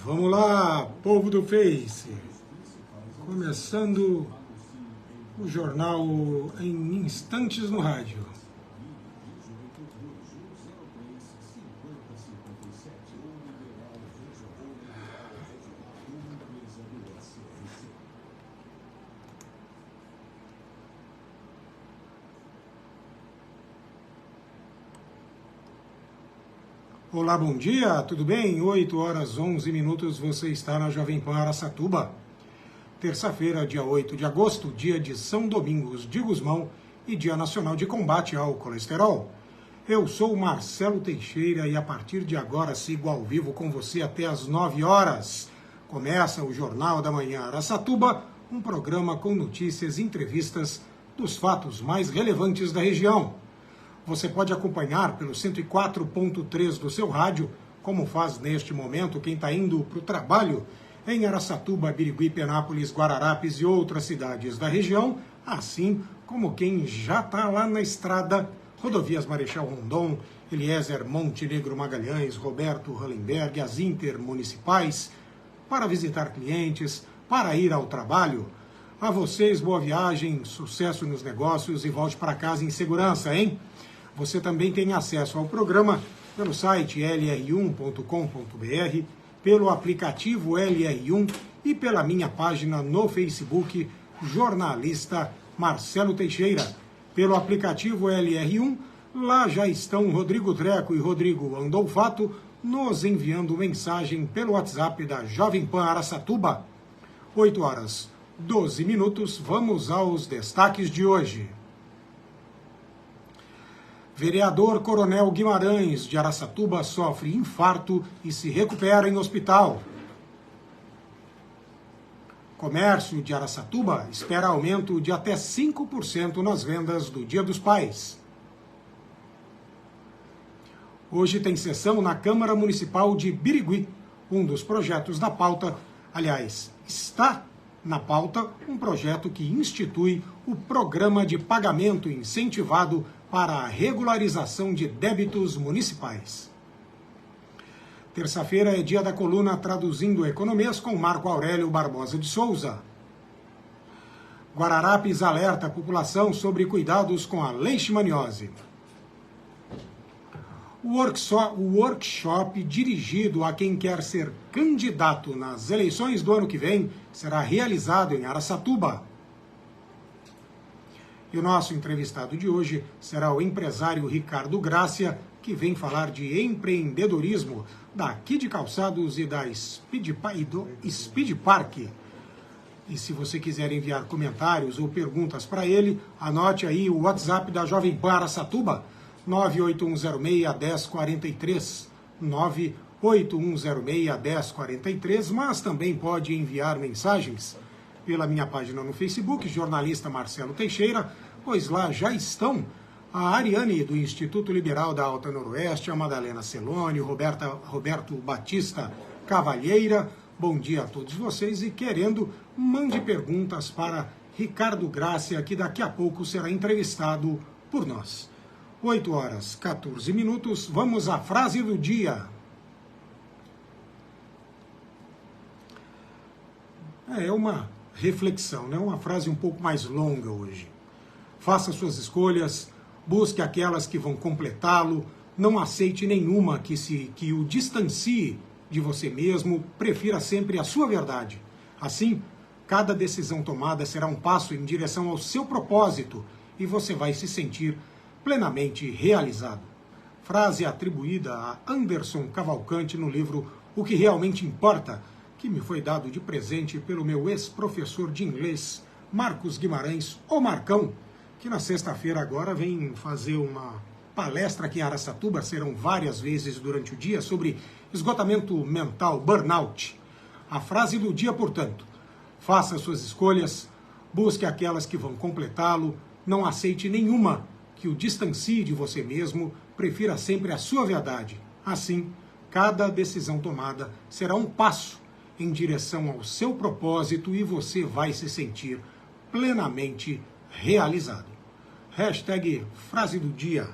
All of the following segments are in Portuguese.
Vamos lá, povo do Face. Começando o jornal em instantes no rádio. Olá, bom dia, tudo bem? 8 horas 11 minutos, você está na Jovem Pan Araçatuba. Terça-feira, dia 8 de agosto, dia de São Domingos de Gusmão e Dia Nacional de Combate ao Colesterol. Eu sou Marcelo Teixeira e a partir de agora sigo ao vivo com você até às 9 horas. Começa o Jornal da Manhã Araçatuba, um programa com notícias e entrevistas dos fatos mais relevantes da região. Você pode acompanhar pelo 104.3 do seu rádio, como faz neste momento quem está indo para o trabalho em Araçatuba, Birigui, Penápolis, Guararapes e outras cidades da região, assim como quem já está lá na estrada, rodovias Marechal Rondon, Eliezer Montenegro Magalhães, Roberto Hollenberg, as intermunicipais, para visitar clientes, para ir ao trabalho. A vocês, boa viagem, sucesso nos negócios e volte para casa em segurança, hein? Você também tem acesso ao programa pelo site lr1.com.br, pelo aplicativo LR1 e pela minha página no Facebook, jornalista Marcelo Teixeira. Pelo aplicativo LR1, lá já estão Rodrigo Treco e Rodrigo Andolfato nos enviando mensagem pelo WhatsApp da Jovem Pan Araçatuba. 8 horas 12 minutos, vamos aos destaques de hoje. Vereador Coronel Guimarães, de Araçatuba, sofre infarto e se recupera em hospital. Comércio de Araçatuba espera aumento de até 5% nas vendas do Dia dos Pais. Hoje tem sessão na Câmara Municipal de Birigui. Um dos projetos da pauta, aliás, está na pauta um projeto que institui o Programa de Pagamento Incentivado para a regularização de débitos municipais. Terça-feira é dia da coluna Traduzindo Economias com Marco Aurélio Barbosa de Souza. Guararapes alerta a população sobre cuidados com a leishmaniose. O workshop dirigido a quem quer ser candidato nas eleições do ano que vem será realizado em Araçatuba. E o nosso entrevistado de hoje será o empresário Ricardo Grácia, que vem falar de empreendedorismo daqui de Calçados e da do Speed Park. E se você quiser enviar comentários ou perguntas para ele, anote aí o WhatsApp da Jovem Pan Araçatuba, 98106-1043, 98106-1043, mas também pode enviar mensagens pela minha página no Facebook, jornalista Marcelo Teixeira, pois lá já estão a Ariane, do Instituto Liberal da Alta Noroeste, a Madalena Celone, o Roberto Batista Cavalheira. Bom dia a todos vocês e querendo, mande perguntas para Ricardo Grácia, que daqui a pouco será entrevistado por nós. 8 horas 14 minutos, vamos à frase do dia. É uma reflexão, né? Uma frase um pouco mais longa hoje. Faça suas escolhas, busque aquelas que vão completá-lo, não aceite nenhuma que o distancie de você mesmo, prefira sempre a sua verdade. Assim, cada decisão tomada será um passo em direção ao seu propósito e você vai se sentir plenamente realizado. Frase atribuída a Anderson Cavalcante no livro O que Realmente Importa, que me foi dado de presente pelo meu ex-professor de inglês, Marcos Guimarães, o Marcão, que na sexta-feira agora vem fazer uma palestra aqui em Araçatuba, serão várias vezes durante o dia, sobre esgotamento mental, burnout. A frase do dia, portanto: faça suas escolhas, busque aquelas que vão completá-lo, não aceite nenhuma que o distancie de você mesmo, prefira sempre a sua verdade. Assim, cada decisão tomada será um passo em direção ao seu propósito e você vai se sentir plenamente realizado. Hashtag frase do dia.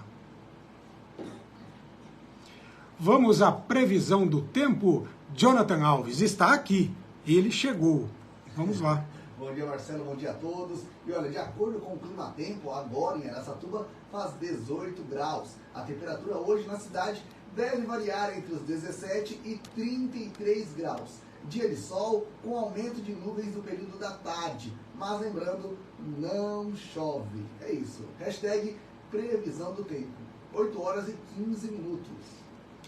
Vamos à previsão do tempo Jonathan Alves está aqui. Ele chegou. Vamos lá. Bom dia, Marcelo. Bom dia a todos. E olha, de acordo com o Climatempo, agora em Araçatuba faz 18 graus. A temperatura hoje na cidade deve variar entre os 17 e 33 graus. Dia de sol com aumento de nuvens no período da tarde. Mas lembrando, não chove. É isso. Hashtag previsão do tempo. 8 horas e 15 minutos.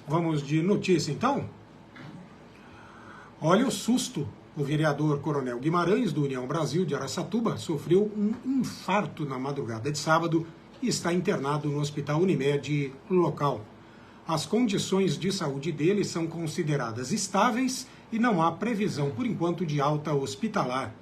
Vamos de notícia então? Olha o susto. O vereador Coronel Guimarães, do União Brasil de Araçatuba, sofreu um infarto na madrugada de sábado e está internado no Hospital Unimed local. As condições de saúde dele são consideradas estáveis e não há previsão, por enquanto, de alta hospitalar.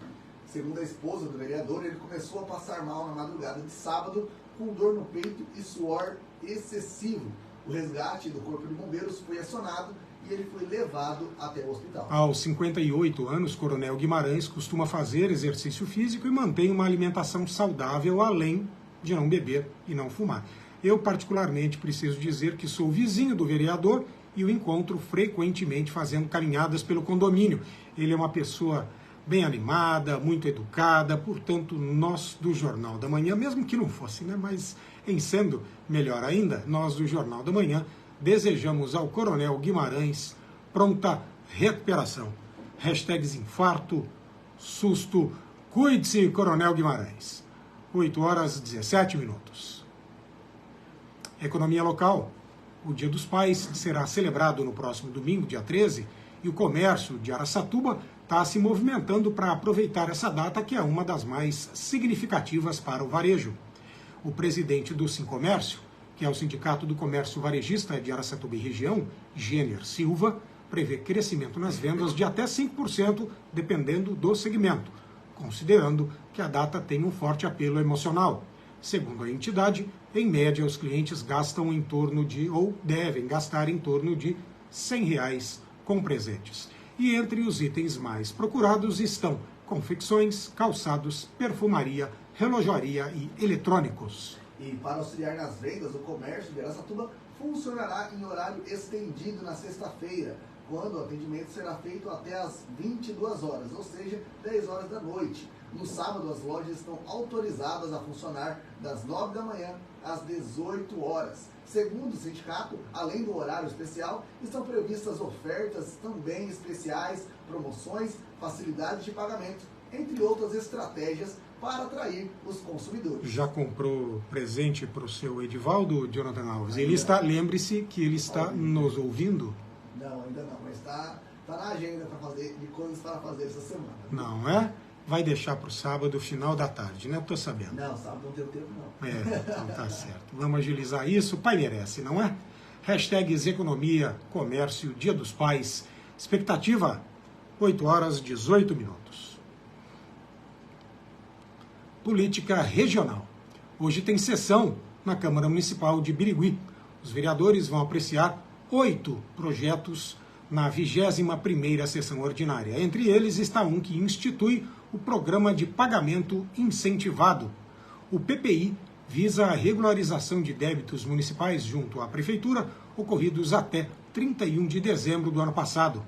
Segundo a esposa do vereador, ele começou a passar mal na madrugada de sábado, com dor no peito e suor excessivo. O resgate do Corpo de Bombeiros foi acionado e ele foi levado até o hospital. Aos 58 anos, Coronel Guimarães costuma fazer exercício físico e mantém uma alimentação saudável, além de não beber e não fumar. Eu, particularmente, preciso dizer que sou vizinho do vereador e o encontro frequentemente fazendo caminhadas pelo condomínio. Ele é uma pessoa bem animada, muito educada, portanto, nós do Jornal da Manhã, mesmo que não fosse, né, mas em sendo melhor ainda, nós do Jornal da Manhã desejamos ao Coronel Guimarães pronta recuperação. Hashtags infarto, susto, cuide-se, Coronel Guimarães. 8 horas e 17 minutos. Economia local. O Dia dos Pais será celebrado no próximo domingo, dia 13, e o comércio de Araçatuba está se movimentando para aproveitar essa data, que é uma das mais significativas para o varejo. O presidente do Sincomércio, que é o Sindicato do Comércio Varejista de Araçatuba e Região, Gêner Silva, prevê crescimento nas vendas de até 5%, dependendo do segmento, considerando que a data tem um forte apelo emocional. Segundo a entidade, em média, os clientes gastam em torno de, ou devem gastar em torno de R$ 100 com presentes. E entre os itens mais procurados estão confecções, calçados, perfumaria, relojoaria e eletrônicos. E para auxiliar nas vendas, o comércio de Araçatuba funcionará em horário estendido na sexta-feira, quando o atendimento será feito até às 22 horas, ou seja, 10 horas da noite. No sábado, as lojas estão autorizadas a funcionar das 9 da manhã às 18 horas. Segundo o sindicato, além do horário especial, estão previstas ofertas também especiais, promoções, facilidades de pagamento, entre outras estratégias para atrair os consumidores. Já comprou presente para o seu Edivaldo, Jonathan Alves? Ele está, lembre-se que ele está nos ouvindo? Não, ainda não, mas está na agenda para fazer, de coisas para fazer essa semana. Não é? Vai deixar para o sábado, final da tarde, né? Estou sabendo. Não, sábado não tem tempo, não. Então tá certo. Vamos agilizar isso. O pai merece, não é? Hashtags Economia, Comércio, Dia dos Pais. Expectativa, 8 horas 18 minutos. Política regional. Hoje tem sessão na Câmara Municipal de Birigui. Os vereadores vão apreciar 8 projetos na 21ª sessão ordinária. Entre eles está um que institui o Programa de Pagamento Incentivado. O PPI visa a regularização de débitos municipais junto à Prefeitura, ocorridos até 31 de dezembro do ano passado.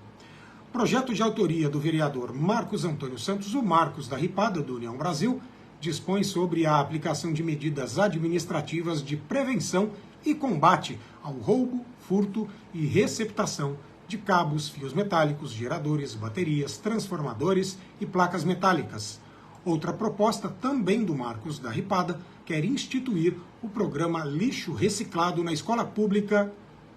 Projeto de autoria do vereador Marcos Antônio Santos, o Marcos da Ripada, do União Brasil, dispõe sobre a aplicação de medidas administrativas de prevenção e combate ao roubo, furto e receptação de cabos, fios metálicos, geradores, baterias, transformadores e placas metálicas. Outra proposta, também do Marcos da Ripada, quer instituir o programa Lixo Reciclado na escola pública,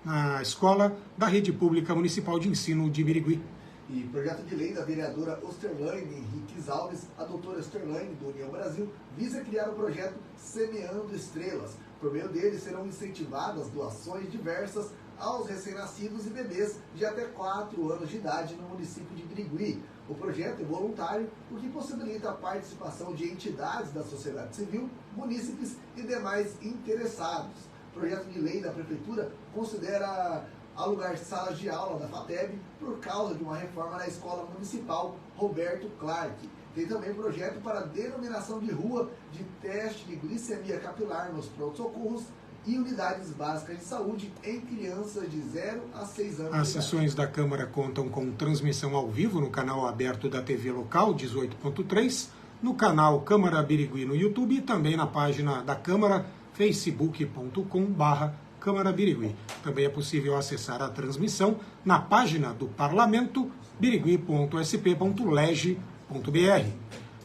na escola da Rede Pública Municipal de Ensino de Birigui. E projeto de lei da vereadora Osterlaine Henriques Alves, a doutora Osterlaine, do União Brasil, visa criar o projeto Semeando Estrelas. Por meio dele serão incentivadas doações diversas aos recém-nascidos e bebês de até 4 anos de idade no município de Birigui. O projeto é voluntário, o que possibilita a participação de entidades da sociedade civil, munícipes e demais interessados. O projeto de lei da Prefeitura considera alugar salas de aula da FATEB por causa de uma reforma na Escola Municipal Roberto Clark. Tem também projeto para denominação de rua de teste de glicemia capilar nos pronto-socorros e unidades básicas de saúde em crianças de 0 a 6 anos. As sessões da Câmara contam com transmissão ao vivo no canal aberto da TV local 18.3, no canal Câmara Birigui no YouTube e também na página da Câmara, facebook.com/Câmara Birigui. Também é possível acessar a transmissão na página do Parlamento, birigui.sp.leg.br.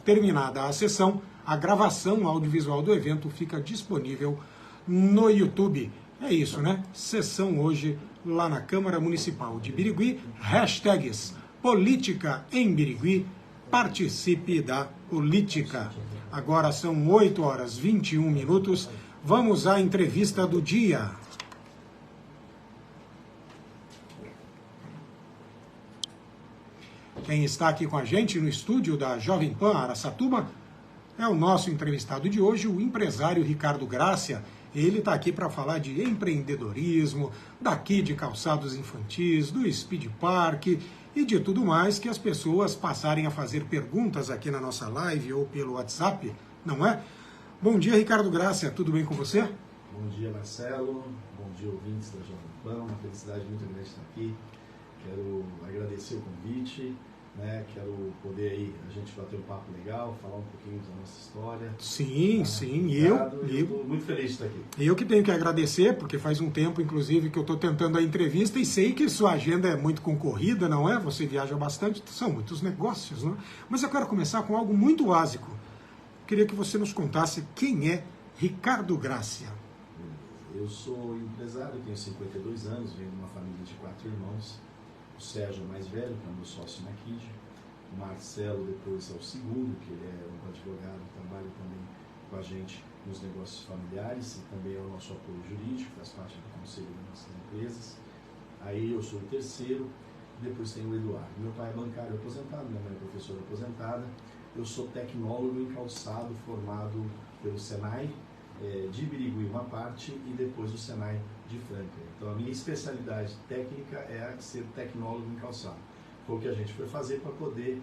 Terminada a sessão, a gravação audiovisual do evento fica disponível no YouTube. É isso, né? Sessão hoje lá na Câmara Municipal de Birigui. Hashtags Política em Birigui. Participe da política. Agora são 8h21. Vamos à entrevista do dia. Quem está aqui com a gente no estúdio da Jovem Pan Araçatuba é o nosso entrevistado de hoje, o empresário Ricardo Grácia. Ele está aqui para falar de empreendedorismo, daqui de calçados infantis, do Speed Park e de tudo mais que as pessoas passarem a fazer perguntas aqui na nossa live ou pelo WhatsApp, não é? Bom dia, Ricardo Grácia, tudo bem com você? Bom dia, Marcelo. Bom dia, ouvintes da Jovem Pan. Uma felicidade muito grande estar aqui. Quero agradecer o convite. Quero poder aí a gente bater um papo legal, falar um pouquinho da nossa história. Sim, sim. Eu estou muito feliz de estar aqui. Eu que tenho que agradecer, porque faz um tempo, inclusive, que eu estou tentando a entrevista e sei que sua agenda é muito concorrida, não é? Você viaja bastante, são muitos negócios, não é? Mas eu quero começar com algo muito básico. Queria que você nos contasse quem é Ricardo Grácia. Eu sou empresário, tenho 52 anos, venho de uma família de 4 irmãos. O Sérgio é o mais velho, que é o meu sócio na KID. O Marcelo depois é o segundo, que ele é um advogado, trabalha também com a gente nos negócios familiares e também é o nosso apoio jurídico, faz parte do conselho das nossas empresas. Aí eu sou o terceiro, depois tem o Eduardo. Meu pai é bancário aposentado, minha mãe é professora aposentada. Eu sou tecnólogo em calçado formado pelo Senai de Birigui, uma parte, e depois o Senai de Franca. Então a minha especialidade técnica é ser tecnólogo em calçado. Foi o que a gente foi fazer para poder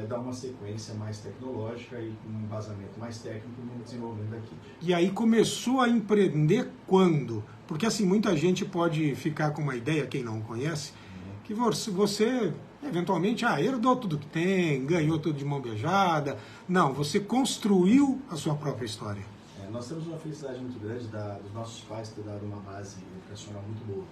dar uma sequência mais tecnológica e um embasamento mais técnico no desenvolvimento da KID. E aí começou a empreender quando? Porque assim, muita gente pode ficar com uma ideia, quem não conhece, que você eventualmente herdou tudo que tem, ganhou tudo de mão beijada. Não, você construiu a sua própria história. Nós temos uma felicidade muito grande dos nossos pais ter dado uma base educacional muito boa.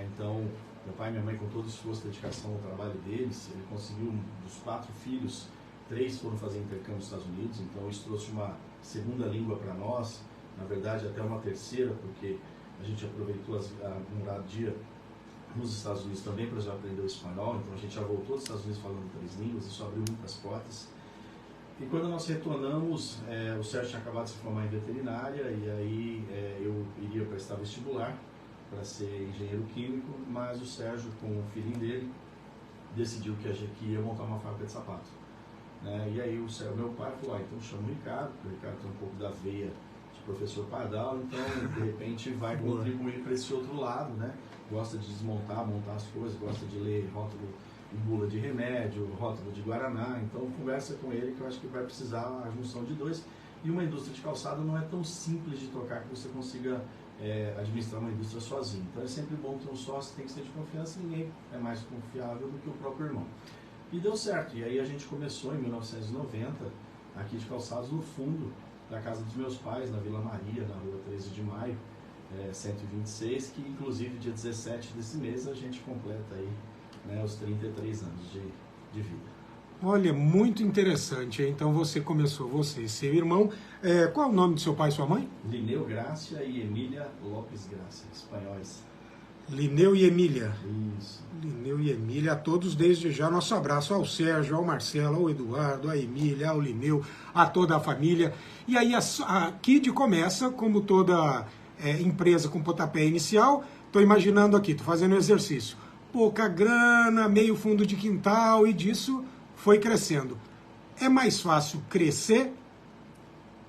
Então, meu pai e minha mãe, com todo esforço e dedicação ao trabalho deles, ele conseguiu, dos 4 filhos, 3 foram fazer intercâmbio nos Estados Unidos, então isso trouxe uma segunda língua para nós, na verdade até uma terceira, porque a gente aproveitou a moradia nos Estados Unidos também para já aprender o espanhol, então a gente já voltou dos Estados Unidos falando 3 línguas, isso abriu muitas portas. E quando nós retornamos, o Sérgio tinha acabado de se formar em veterinária e aí eu iria prestar vestibular para ser engenheiro químico, mas o Sérgio, com o filhinho dele, decidiu que ia montar uma fábrica de sapato. E aí o meu pai falou, então chama o Ricardo, porque o Ricardo tem um pouco da veia de professor Pardal, então de repente vai contribuir para esse outro lado, gosta de desmontar, montar as coisas, gosta de ler rótulo em bula de remédio, rótulo de Guaraná, então conversa com ele que eu acho que vai precisar a junção de 2. E uma indústria de calçado não é tão simples de tocar que você consiga administrar uma indústria sozinho. Então é sempre bom ter um sócio, tem que ser de confiança, e ninguém é mais confiável do que o próprio irmão. E deu certo, e aí a gente começou em 1990, aqui de calçados, no fundo da casa dos meus pais, na Vila Maria, na rua 13 de Maio, 126, que inclusive dia 17 desse mês a gente completa aí os 33 anos de vida. Olha, muito interessante. Então você começou, você e seu irmão. Qual é o nome do seu pai e sua mãe? Lineu Grácia e Emília Lopes Grácia, espanhóis. Lineu e Emília. Isso. Lineu e Emília, a todos desde já nosso abraço ao Sérgio, ao Marcelo, ao Eduardo, à Emília, ao Lineu, a toda a família. E aí a KID começa, como toda empresa com pontapé inicial. Estou imaginando aqui, estou fazendo exercício. Pouca grana, meio fundo de quintal, e disso foi crescendo. É mais fácil crescer,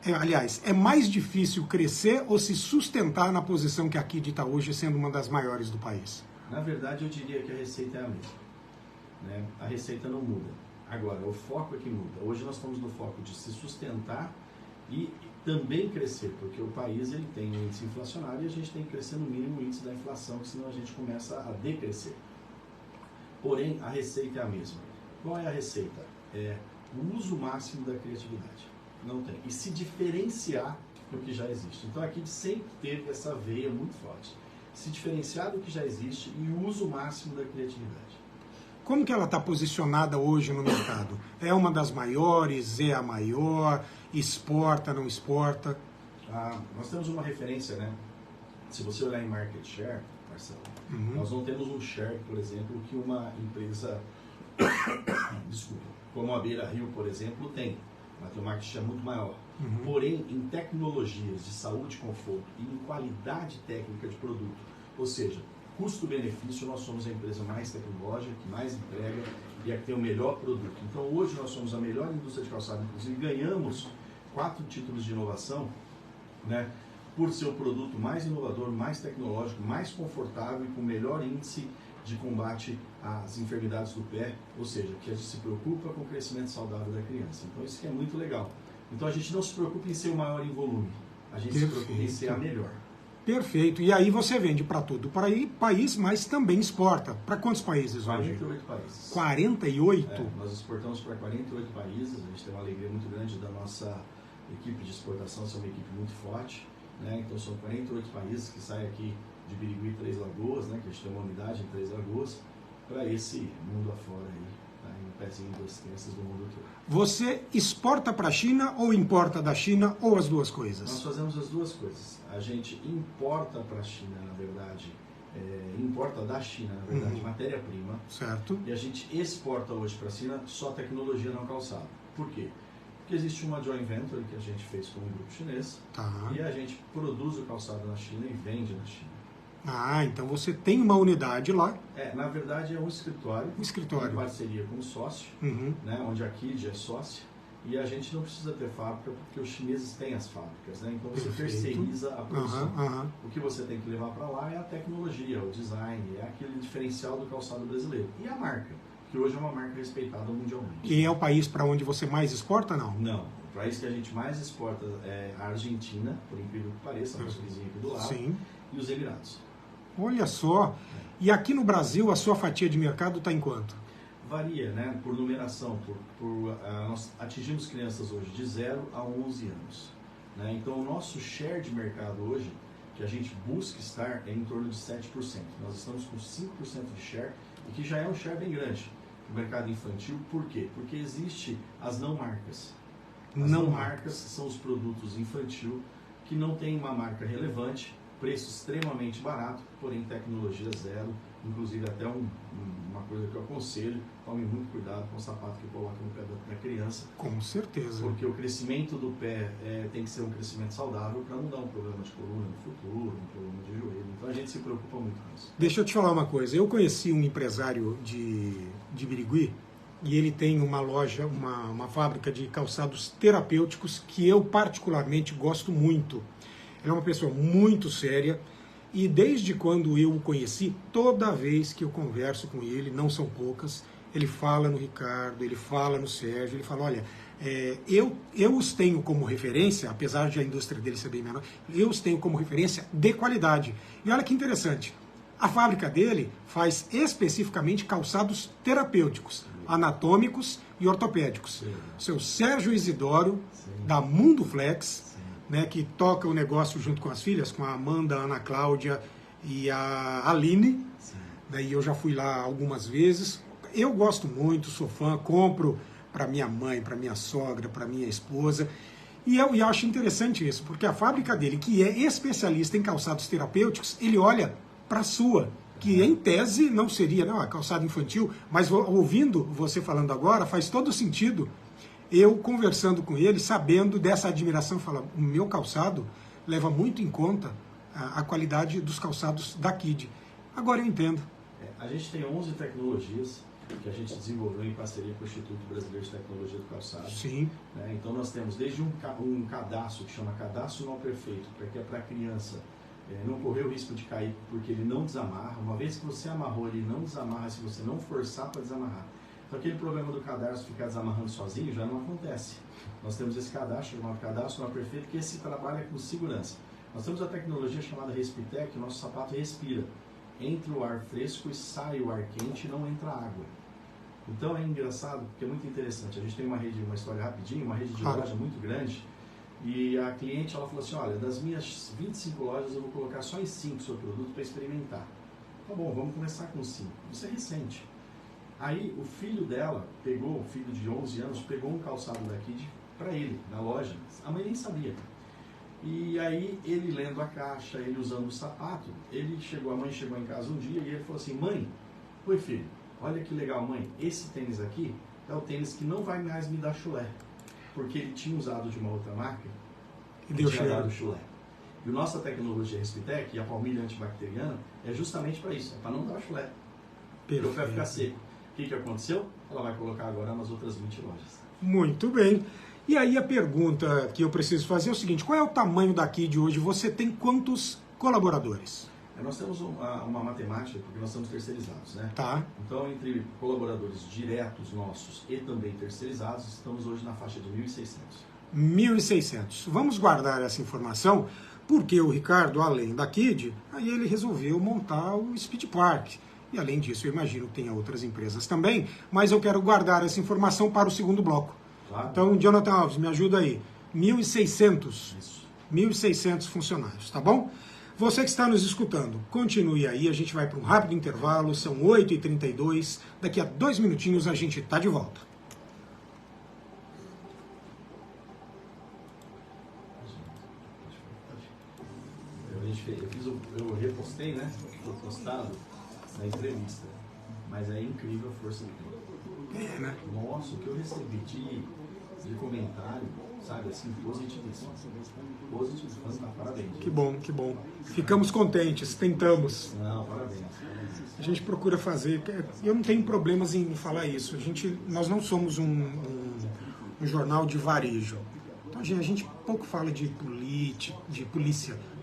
aliás, é mais difícil crescer ou se sustentar na posição que a KID está hoje, sendo uma das maiores do país? Na verdade, eu diria que a receita é a mesma. A receita não muda. Agora, o foco é que muda. Hoje nós estamos no foco de se sustentar e também crescer, porque o país ele tem um índice inflacionário e a gente tem que crescer no mínimo o índice da inflação, senão a gente começa a decrescer. Porém, a receita é a mesma. Qual é a receita? É o uso máximo da criatividade. Não tem. E se diferenciar do que já existe. Então, aqui sempre teve essa veia muito forte. Se diferenciar do que já existe e o uso máximo da criatividade. Como que ela está posicionada hoje no mercado? É uma das maiores? É a maior? Exporta, não exporta? Nós temos uma referência, né? Se você olhar em market share, Marcelo, nós não temos um share, por exemplo, que uma empresa, desculpa, como a Beira Rio, por exemplo, tem. Ela tem um market share muito maior. Porém, em tecnologias de saúde e conforto e em qualidade técnica de produto, ou seja, custo-benefício, nós somos a empresa mais tecnológica, que mais entrega e a que tem o melhor produto. Então, hoje nós somos a melhor indústria de calçado, inclusive ganhamos 4 títulos de inovação, né, por ser o produto mais inovador, mais tecnológico, mais confortável e com melhor índice de combate às enfermidades do pé, ou seja, que a gente se preocupa com o crescimento saudável da criança. Então, isso que é muito legal. Então, a gente não se preocupa em ser o maior em volume, a gente se preocupa em ser a melhor. Perfeito. E aí você vende para todo o país, mas também exporta. Para quantos países hoje? 48 países. 48? Nós exportamos para 48 países, a gente tem uma alegria muito grande da nossa equipe de exportação, ser uma equipe muito forte, né? Então são 48 países que saem aqui de Birigui e Três Lagoas, né? Que a gente tem uma unidade em Três Lagoas, para esse mundo afora aí, tá? Um pezinho das crianças do mundo todo. Você exporta para a China ou importa da China ou as duas coisas? Nós fazemos as duas coisas. A gente importa para a China, na verdade, importa da China, na verdade, matéria-prima. Certo. E a gente exporta hoje para a China só tecnologia não calçado. Por quê? Porque existe uma joint venture que a gente fez com um grupo chinês, e a gente produz o calçado na China e vende na China. Ah, então você tem uma unidade lá. Na verdade é um escritório. Em parceria com o sócio, né, onde a KID é sócia. E a gente não precisa ter fábrica porque os chineses têm as fábricas, né? Então você terceiriza a produção. O que você tem que levar para lá é a tecnologia, o design, é aquele diferencial do calçado brasileiro. E a marca, que hoje é uma marca respeitada mundialmente. E é o país para onde você mais exporta, não? Não. O país que a gente mais exporta é a Argentina, por incrível que pareça, nosso vizinho aqui do lado, Sim. E os Emirados. Olha só. E aqui no Brasil, a sua fatia de mercado está em quanto? Varia, né? Por numeração. Nós atingimos crianças hoje de 0 a 11 anos. Né? Então, o nosso share de mercado hoje, que a gente busca estar, é em torno de 7%. Nós estamos com 5% de share, e que já é um share bem grande no mercado infantil. Por quê? Porque existe as não marcas. As não marcas são os produtos infantil que não tem uma marca relevante, preço extremamente barato, porém tecnologia zero. Inclusive até uma coisa que eu aconselho, tome muito cuidado com o sapato que coloca no pé da criança. Com certeza. Porque o crescimento do pé tem que ser um crescimento saudável para não dar um problema de coluna no futuro, um problema de joelho. Então a gente se preocupa muito com isso. Deixa eu te falar uma coisa. Eu conheci um empresário de Birigui e ele tem uma loja, uma fábrica de calçados terapêuticos que eu particularmente gosto muito. Ele é uma pessoa muito séria. E desde quando eu o conheci, toda vez que eu converso com ele, não são poucas, ele fala no Ricardo, ele fala no Sérgio, ele fala, olha, eu os tenho como referência, apesar de a indústria dele ser bem menor, eu os tenho como referência de qualidade. E olha que interessante, a fábrica dele faz especificamente calçados terapêuticos, anatômicos e ortopédicos. Sim. Seu Sérgio Isidoro, da Mundo Flex, né, que toca o negócio junto com as filhas, com a Amanda, a Ana Cláudia e a Aline. Sim. Daí eu já fui lá algumas vezes. Eu gosto muito, sou fã, compro para minha mãe, para minha sogra, para minha esposa. E eu acho interessante isso, porque a fábrica dele, que é especialista em calçados terapêuticos, ele olha para a sua, que em tese não seria calçado infantil, mas ouvindo você falando agora, faz todo sentido. Eu conversando com ele, sabendo dessa admiração, falo, o meu calçado leva muito em conta a qualidade dos calçados da KID. Agora eu entendo. A gente tem 11 tecnologias que a gente desenvolveu em parceria com o Instituto Brasileiro de Tecnologia do Calçado. Sim. Né? Então nós temos desde um cadastro, que chama cadastro não perfeito, que é para a criança não correr o risco de cair porque ele não desamarra. Uma vez que você amarrou, ele não desamarra se você não forçar para desamarrar. Então aquele problema do cadarço ficar desamarrando sozinho já não acontece. Nós temos esse cadastro chamado cadastro não perfeito, que esse trabalha com segurança. Nós temos a tecnologia chamada Respitec, que o nosso sapato respira. Entra o ar fresco e sai o ar quente e não entra água. Então é engraçado, porque é muito interessante. A gente tem uma história rapidinho, uma rede de loja muito grande, e a cliente ela falou assim, olha, das minhas 25 lojas eu vou colocar só em 5 o seu produto para experimentar. Tá bom, vamos começar com 5. Isso é recente. Aí o filho dela pegou, o filho de 11 anos, pegou um calçado da Kid para ele, na loja. A mãe nem sabia. E aí ele lendo a caixa, ele usando o sapato, a mãe chegou em casa um dia e ele falou assim, mãe, oi filho, olha que legal mãe, esse tênis aqui é o tênis que não vai mais me dar chulé. Porque ele tinha usado de uma outra marca e tinha dado chulé. E a nossa tecnologia Respitec e a palmilha antibacteriana é justamente para isso, é para não dar chulé. Porque o pé ficar seco. O que aconteceu? Ela vai colocar agora nas outras 20 lojas. Muito bem. E aí a pergunta que eu preciso fazer é o seguinte, qual é o tamanho da Kid hoje? Você tem quantos colaboradores? Nós temos uma matemática, porque nós estamos terceirizados, né? Tá. Então, entre colaboradores diretos nossos e também terceirizados, estamos hoje na faixa de 1.600. 1.600. Vamos guardar essa informação, porque o Ricardo, além da Kid, aí ele resolveu montar o Speed Park. E além disso, eu imagino que tenha outras empresas também, mas eu quero guardar essa informação para o segundo bloco. Claro. Então, Jonathan Alves, me ajuda aí. 1.600. Isso. 1.600 funcionários, tá bom? Você que está nos escutando, continue aí, a gente vai para um rápido intervalo, são 8h32, daqui a 2 minutinhos a gente está de volta. Eu repostei, né? Foi postado na entrevista, mas é incrível a força do tempo. É, né? Nossa, o que eu recebi de comentário, sabe, assim, positivíssimo. Positivíssimo, parabéns. Que bom, que bom. Ficamos contentes, tentamos. Não, parabéns. A gente procura fazer, eu não tenho problemas em falar isso, nós não somos um jornal de varejo. Então a gente pouco fala de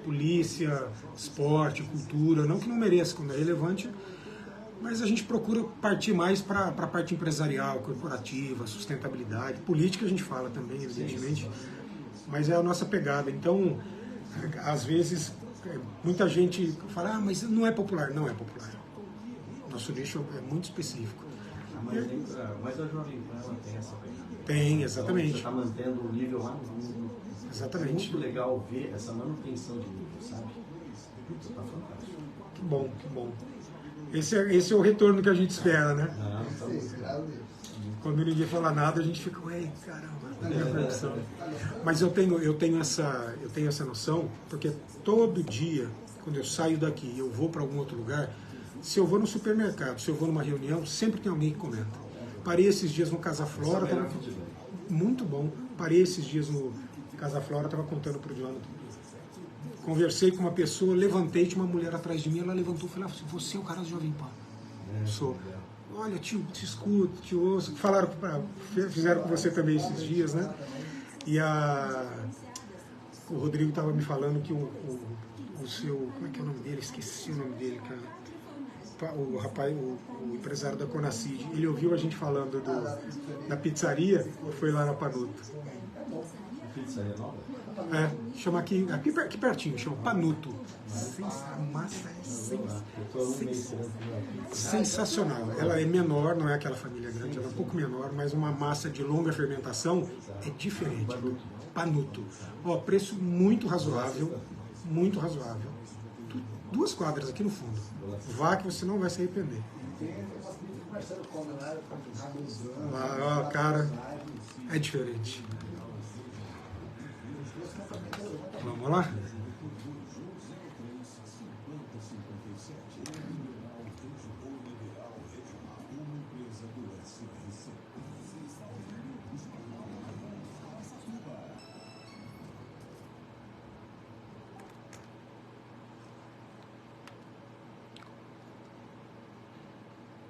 polícia, esporte, cultura, não que não mereça, quando é relevante, mas a gente procura partir mais para a parte empresarial, corporativa, sustentabilidade, política a gente fala também, evidentemente, mas é a nossa pegada. Então, às vezes, muita gente fala, mas não é popular. Não é popular. Nosso nicho é muito específico. Mas a Jovem Pan ela tem essa pegada. Tem, exatamente. Então, você está mantendo o nível lá no. Exatamente. É muito legal ver essa manutenção de nível, sabe? Isso tá fantástico. Que bom, que bom. Esse é o retorno que a gente espera, né? Quando ninguém fala nada, a gente fica, ué, caramba, tá minha produção. Mas eu tenho essa noção, porque todo dia, quando eu saio daqui e eu vou para algum outro lugar, se eu vou no supermercado, se eu vou numa reunião, sempre tem alguém que comenta. Parei esses dias no Casa Flora, muito bom. Parei esses dias no Casa Flora, estava contando para o Jonathan. Conversei com uma pessoa, levantei, tinha uma mulher atrás de mim, ela levantou e falou, você é o cara do Jovem Pan. Sou. Olha, te escuto, te ouço. Fizeram com você também esses dias, né? E o Rodrigo estava me falando que o seu... Como é que é o nome dele? Esqueci o nome dele, cara. O rapaz, o empresário da Conacid, ele ouviu a gente falando da pizzaria e foi lá na Panuto. Pizzaria nova? Chama aqui pertinho, chama Panuto. A massa é sensacional. Ela é menor, não é aquela família grande, ela é um pouco menor, mas uma massa de longa fermentação é diferente. Panuto. Preço muito razoável, muito razoável. 2 quadras aqui no fundo. Vá que você não vai se arrepender. Cara, é diferente. Vamos lá?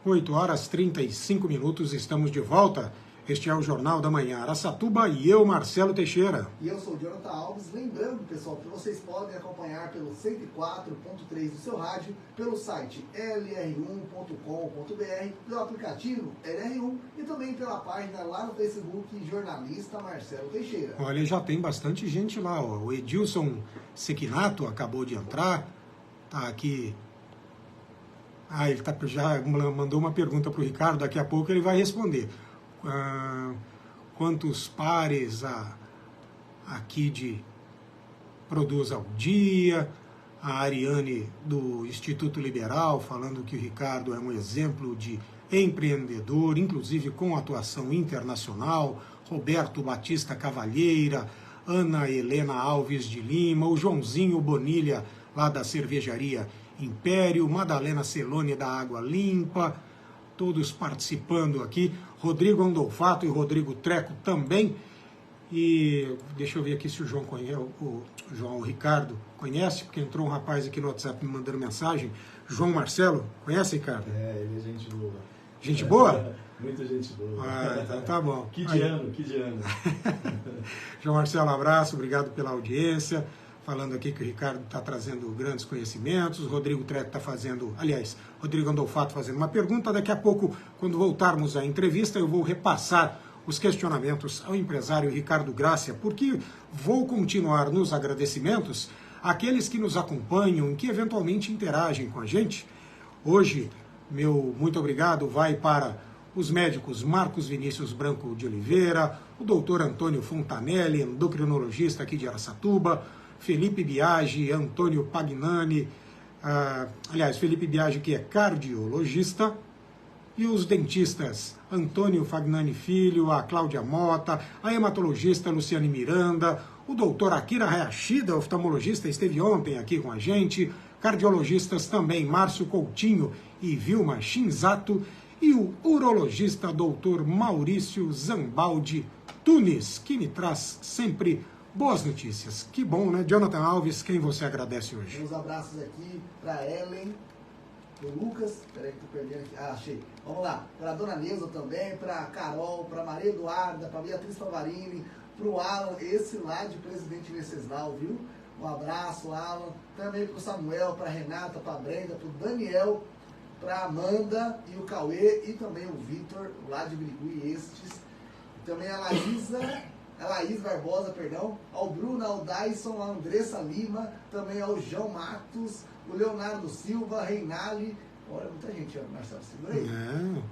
Oito horas 35 minutos, estamos de volta. Este é o Jornal da Manhã Araçatuba e eu, Marcelo Teixeira. E eu sou o Jonathan Alves. Lembrando, pessoal, que vocês podem acompanhar pelo 104.3 do seu rádio, pelo site lr1.com.br, pelo aplicativo LR1 e também pela página lá no Facebook, Jornalista Marcelo Teixeira. Olha, já tem bastante gente lá. Ó. O Edilson Sequinato acabou de entrar, tá aqui. Ele já mandou uma pergunta para o Ricardo, daqui a pouco ele vai responder. Quantos pares a Kid produz ao dia? A Ariane do Instituto Liberal falando que o Ricardo é um exemplo de empreendedor, inclusive com atuação internacional. Roberto Batista Cavalheira, Ana Helena Alves de Lima, o Joãozinho Bonilha lá da cervejaria Império, Madalena Celone da Água Limpa, todos participando aqui, Rodrigo Andolfato e Rodrigo Treco também, e deixa eu ver aqui se o João conhece, o Ricardo conhece, porque entrou um rapaz aqui no WhatsApp me mandando mensagem, João Marcelo, conhece, Ricardo? Ele é gente boa. Gente boa? Muita gente boa. Então tá bom. Que de ano. João Marcelo, abraço, obrigado pela audiência. Falando aqui que o Ricardo está trazendo grandes conhecimentos, o Rodrigo Treco está fazendo, aliás, Rodrigo Andolfato fazendo uma pergunta. Daqui a pouco, quando voltarmos à entrevista, eu vou repassar os questionamentos ao empresário Ricardo Gracia, porque vou continuar nos agradecimentos àqueles que nos acompanham, que eventualmente interagem com a gente. Hoje, meu muito obrigado vai para os médicos Marcos Vinícius Branco de Oliveira, o doutor Antônio Fontanelli, endocrinologista aqui de Araçatuba, Felipe Biagi, Antônio Pagnani, Felipe Biagi, que é cardiologista, e os dentistas Antônio Fagnani Filho, a Cláudia Mota, a hematologista Luciane Miranda, o doutor Akira Hayashida, oftalmologista, esteve ontem aqui com a gente, cardiologistas também Márcio Coutinho e Vilma Shinzato, e o urologista doutor Maurício Zambaldi Tunes, que me traz sempre boas notícias. Que bom, né? Jonathan Alves, quem você agradece hoje? Uns abraços aqui para Ellen, pro Lucas, peraí que tô perdendo aqui, achei. Vamos lá, para a dona Neuza também, para Carol, para Maria Eduarda, para Beatriz Favarini, pro Alan, esse lá de Presidente Venceslau, viu? Um abraço, Alan. Também pro Samuel, para Renata, para Brenda, pro Daniel, para Amanda e o Cauê, e também o Vitor, lá de Birigui, estes. Também a Laís Barbosa, ao Bruno, ao Dyson, a Andressa Lima, também ao João Matos, o Leonardo Silva, Reinali, olha, muita gente, Marcelo, segura aí.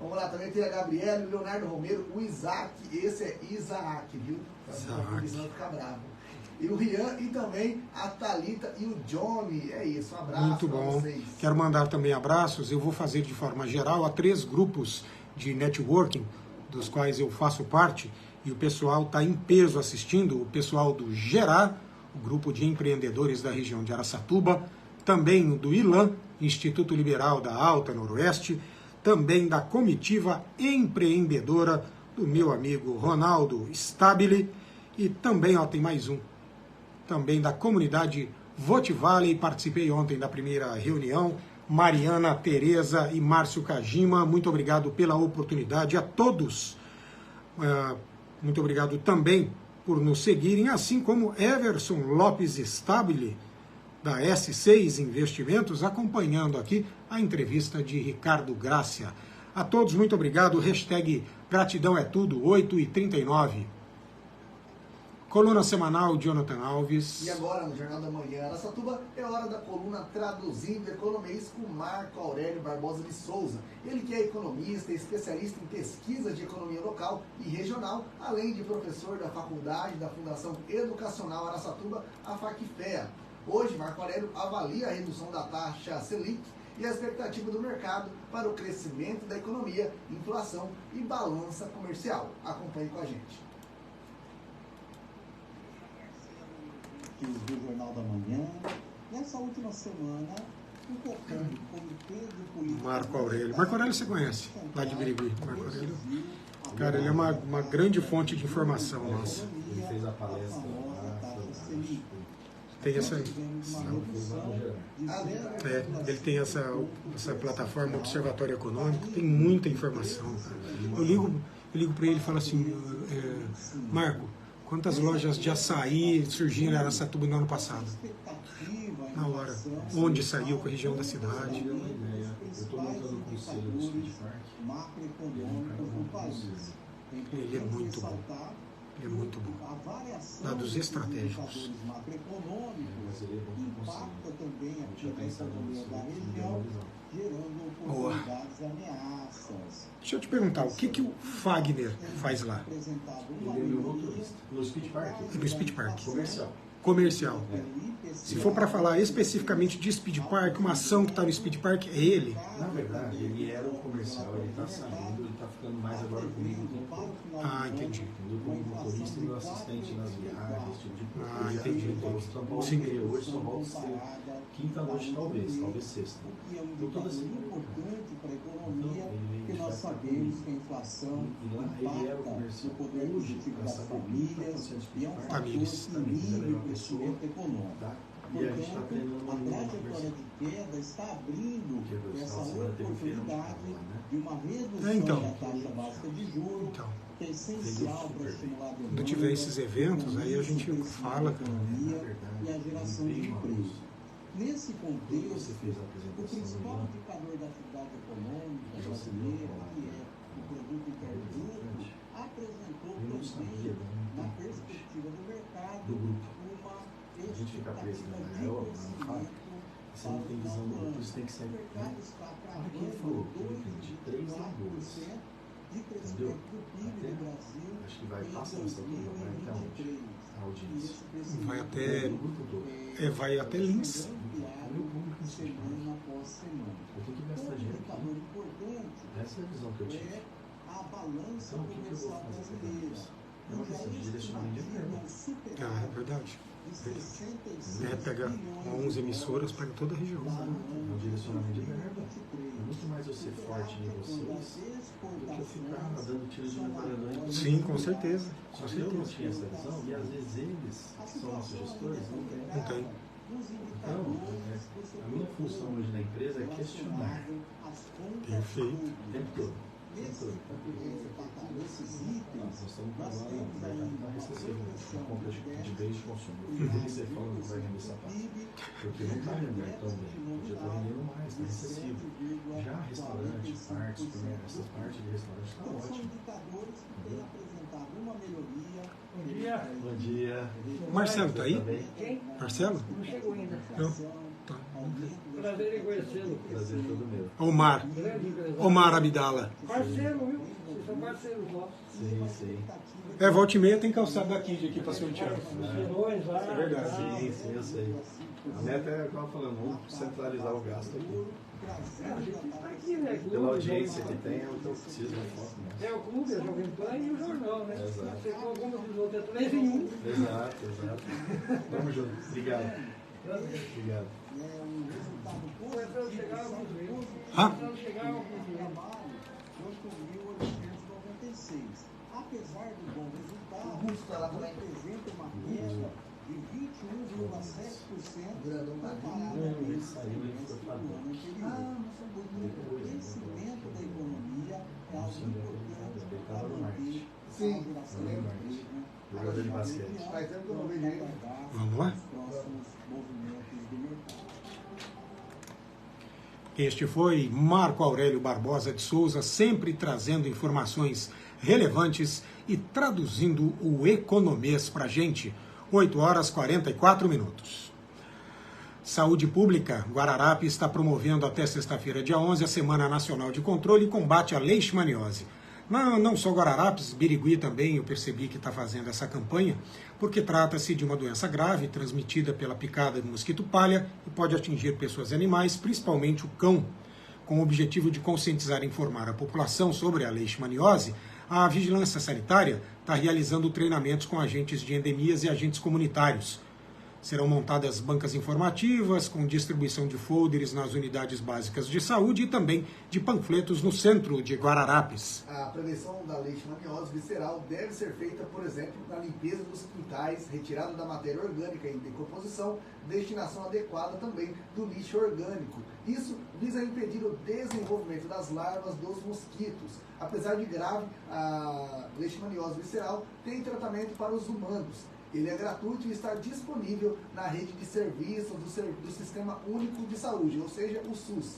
Vamos lá, também tem a Gabriela, o Leonardo Romero, o Isaac, esse é Isaac, viu? Pra não ficar bravo. E o Rian e também a Thalita e o Johnny, é isso, um abraço. Muito bom. Vocês. Quero mandar também abraços, eu vou fazer de forma geral a 3 grupos de networking, dos quais eu faço parte, e o pessoal está em peso assistindo, o pessoal do Gerar, o grupo de empreendedores da região de Araçatuba, também do ILAN, Instituto Liberal da Alta Noroeste, também da comitiva empreendedora do meu amigo Ronaldo Stabile, e também, tem mais um, também da comunidade Votivale, participei ontem da primeira reunião, Mariana, Tereza e Márcio Kajima, muito obrigado pela oportunidade a todos. Muito obrigado também por nos seguirem, assim como Everson Lopes Stabile, da S6 Investimentos, acompanhando aqui a entrevista de Ricardo Gracia. A todos, muito obrigado. Hashtag gratidão é tudo, 8h39. Coluna semanal, Jonathan Alves. E agora, no Jornal da Manhã Araçatuba, é hora da coluna Traduzindo Economês com Marco Aurélio Barbosa de Souza. Ele que é economista e especialista em pesquisa de economia local e regional, além de professor da faculdade da Fundação Educacional Araçatuba, a FACFEA. Hoje, Marco Aurélio avalia a redução da taxa Selic e a expectativa do mercado para o crescimento da economia, inflação e balança comercial. Acompanhe com a gente. Do Jornal da Manhã. Nessa última semana, o COCAN, Comitê de Política... Marco Aurélio. Marco Aurélio você conhece, lá de Birigui. Marco Aurélio. Cara, ele é uma grande fonte de informação nossa. Ele fez a palestra Tem essa... ele tem essa plataforma Observatório Econômico, tem muita informação. Cara. eu ligo para ele e falo assim, Marco, quantas lojas de açaí surgiram em Araçatuba no ano passado? Na hora. Onde saiu, com a região da cidade. Eu estou montando o conselho do Speed Park. macroeconômicos do país. Ele é muito bom. Ele é muito bom. Dados estratégicos. Macroeconômicos impacta também a economia da região, gerando oportunidades e ameaças. Deixa eu te perguntar, o que o Fagner faz lá? Ele é meu motorista. No Speed Park? No Speed Park. Comercial. Comercial. Se for para falar especificamente de Speed Park, uma ação que está no Speed Park é ele? Na verdade, ele era o comercial, ele está saindo, ele está ficando mais agora comigo o tempo todo. Ah, entendi. Entendeu? Como motorista e meu assistente nas viagens, esse tipo de coisa. Ah, entendi. Eu vou São Paulo Sim. inteiro, hoje só volto quinta-noite talvez sexta. Então toda segunda. Então ele que nós sabemos que a inflação e lá ele era o comercial. o poder aquisitivo das famílias e é um fator Famílias. que inibe o crescimento econômico. Tá? E a gente está Portanto, treinando a uma trajetória de queda está abrindo essa oportunidade de uma redução Então. da taxa básica de juros, Então, que é essencial para estimular a demanda, quando tiver esses eventos, aí a gente fala, cara. economia e a geração de emprego. Nesse Quando contexto, você fez a o apresentação principal do indicador da atividade econômica brasileira, que é o Produto Interno Bruto, apresentou eu não sabia também, na perspectiva do mercado, do grupo. uma A gente fica preso expectativa na de gaiola, não crescimento fala. Você não tem visão do grupo, isso tem que ser. O mercado está Olha quem falou, que ele tem de 3 a 2. 2,4% de Entendeu? crescimento do PIB Até, do Brasil acho que vai em passar essa turma, vai até onde? 2023. A E audiência. esse crescimento Vai até- O grupo todo. vai até Lins. ampliado Meu público não se semana após semana. Eu tenho que Um gastar dinheiro indicador aqui. importante Essa é a visão que eu tive. é a balança Então, o que eu vou comercial fazer brasileira. É uma questão de direcionamento de verba. Ah, é verdade. É, Pega 11 emissoras, pega toda a região. É um direcionamento de verba. É muito mais eu ser forte em vocês do que eu ficar dando tiro de metralhadora. Sim, com certeza. Só Com que eu não certeza. tinha essa visão e às vezes eles, que são nossos gestores, não têm. Não tem. Então, a minha função hoje na empresa é questionar Perfeito. o tempo todo. O tempo todo. Esses Nós itens, estamos nós agora temos no aí mercado está recessivo, na compra de bens de consumo. Eu fui você falando que vai vender sapato, porque não está vendendo tão bem, já está vendendo mais, está recessivo. Já restaurante, parques, supermercado, essas partes de restaurante está são ótimo. indicadores que têm apresentado uma melhoria. Bom dia. Bom dia. O Marcelo tá aí? Também. Quem? Marcelo? Não chegou ainda. Não. Tá. Prazer em conhecê-lo. Prazer todo meu. Omar. Grande empresário. Omar Abdala. Parceiro, viu? Vocês são parceiros nossos. Sim, sim. É, volta e meia tem calçado daqui de aqui para sortear. Serões lá. É verdade. Sim, sim, eu sei. A meta é, como eu falando, vamos centralizar o gasto aqui. É, a gente tá aqui, né? Clube, Pela audiência jornal. que tem, é o que eu preciso de foco, né? É o clube, a Jovem Pan e o jornal, né? Exato. Você como diz o outro, é 3 em 1. Exato, exato. Tamo junto. Obrigado. Obrigado. É um resultado Começando a chegar alguns vezes. Ah. Começando a chegar alguns vezes. trabalho, 8.896. Apesar do bom resultado, representa uma queda de 21,7% comparado ao Ele mês saiu, ele foi do para ano anterior. Portanto, o crescimento da economia é algo importante para manter a Sim. geração de emprego. Jogador de basquete. Faz tempo que eu não vejo ele. Vamos lá? Os próximos movimentos do mercado. Este foi Marco Aurélio Barbosa de Souza, sempre trazendo informações relevantes e traduzindo o economês para a gente. 8 horas 44 minutos. Saúde Pública, Guararapes está promovendo até sexta-feira, dia 11, a Semana Nacional de Controle e Combate à Leishmaniose. Não só Guararapes, Birigui também, eu percebi que está fazendo essa campanha, porque trata-se de uma doença grave, transmitida pela picada do mosquito palha e pode atingir pessoas e animais, principalmente o cão. Com o objetivo de conscientizar e informar a população sobre a leishmaniose, a Vigilância Sanitária está realizando treinamentos com agentes de endemias e agentes comunitários. Serão montadas bancas informativas com distribuição de folders nas unidades básicas de saúde e também de panfletos no centro de Guararapes. A prevenção da leishmaniose visceral deve ser feita, por exemplo, na limpeza dos quintais, retirada da matéria orgânica em decomposição, destinação adequada também do lixo orgânico. Isso visa impedir o desenvolvimento das larvas dos mosquitos. Apesar de grave, a leishmaniose visceral tem tratamento para os humanos. Ele é gratuito e está disponível na rede de serviços do Sistema Único de Saúde, ou seja, o SUS.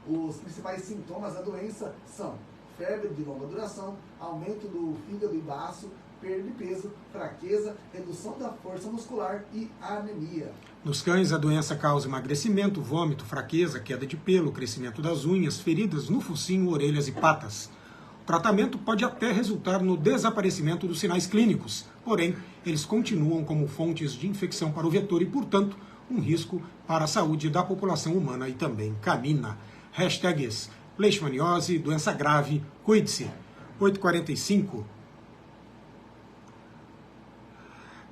Os principais sintomas da doença são febre de longa duração, aumento do fígado e baço, perda de peso, fraqueza, redução da força muscular e anemia. Nos cães, a doença causa emagrecimento, vômito, fraqueza, queda de pelo, crescimento das unhas, feridas no focinho, orelhas e patas. O tratamento pode até resultar no desaparecimento dos sinais clínicos, porém, eles continuam como fontes de infecção para o vetor e, portanto, um risco para a saúde da população humana e também canina. Hashtags leishmaniose, doença grave, cuide-se. 8h45.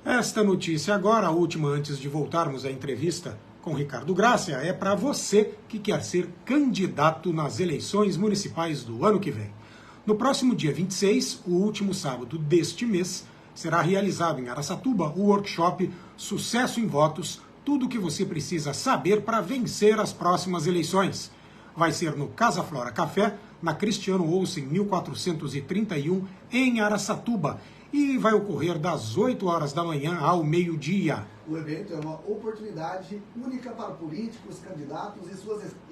Esta notícia agora, a última antes de voltarmos à entrevista com Ricardo Gracia, é para você que quer ser candidato nas eleições municipais do ano que vem. No próximo dia 26, o último sábado deste mês, será realizado em Araçatuba o workshop Sucesso em Votos, tudo o que você precisa saber para vencer as próximas eleições. Vai ser no Casa Flora Café, na Cristiano Olsen, 1431, em Araçatuba, e vai ocorrer das 8 horas da manhã ao meio-dia. O evento é uma oportunidade única para políticos, candidatos e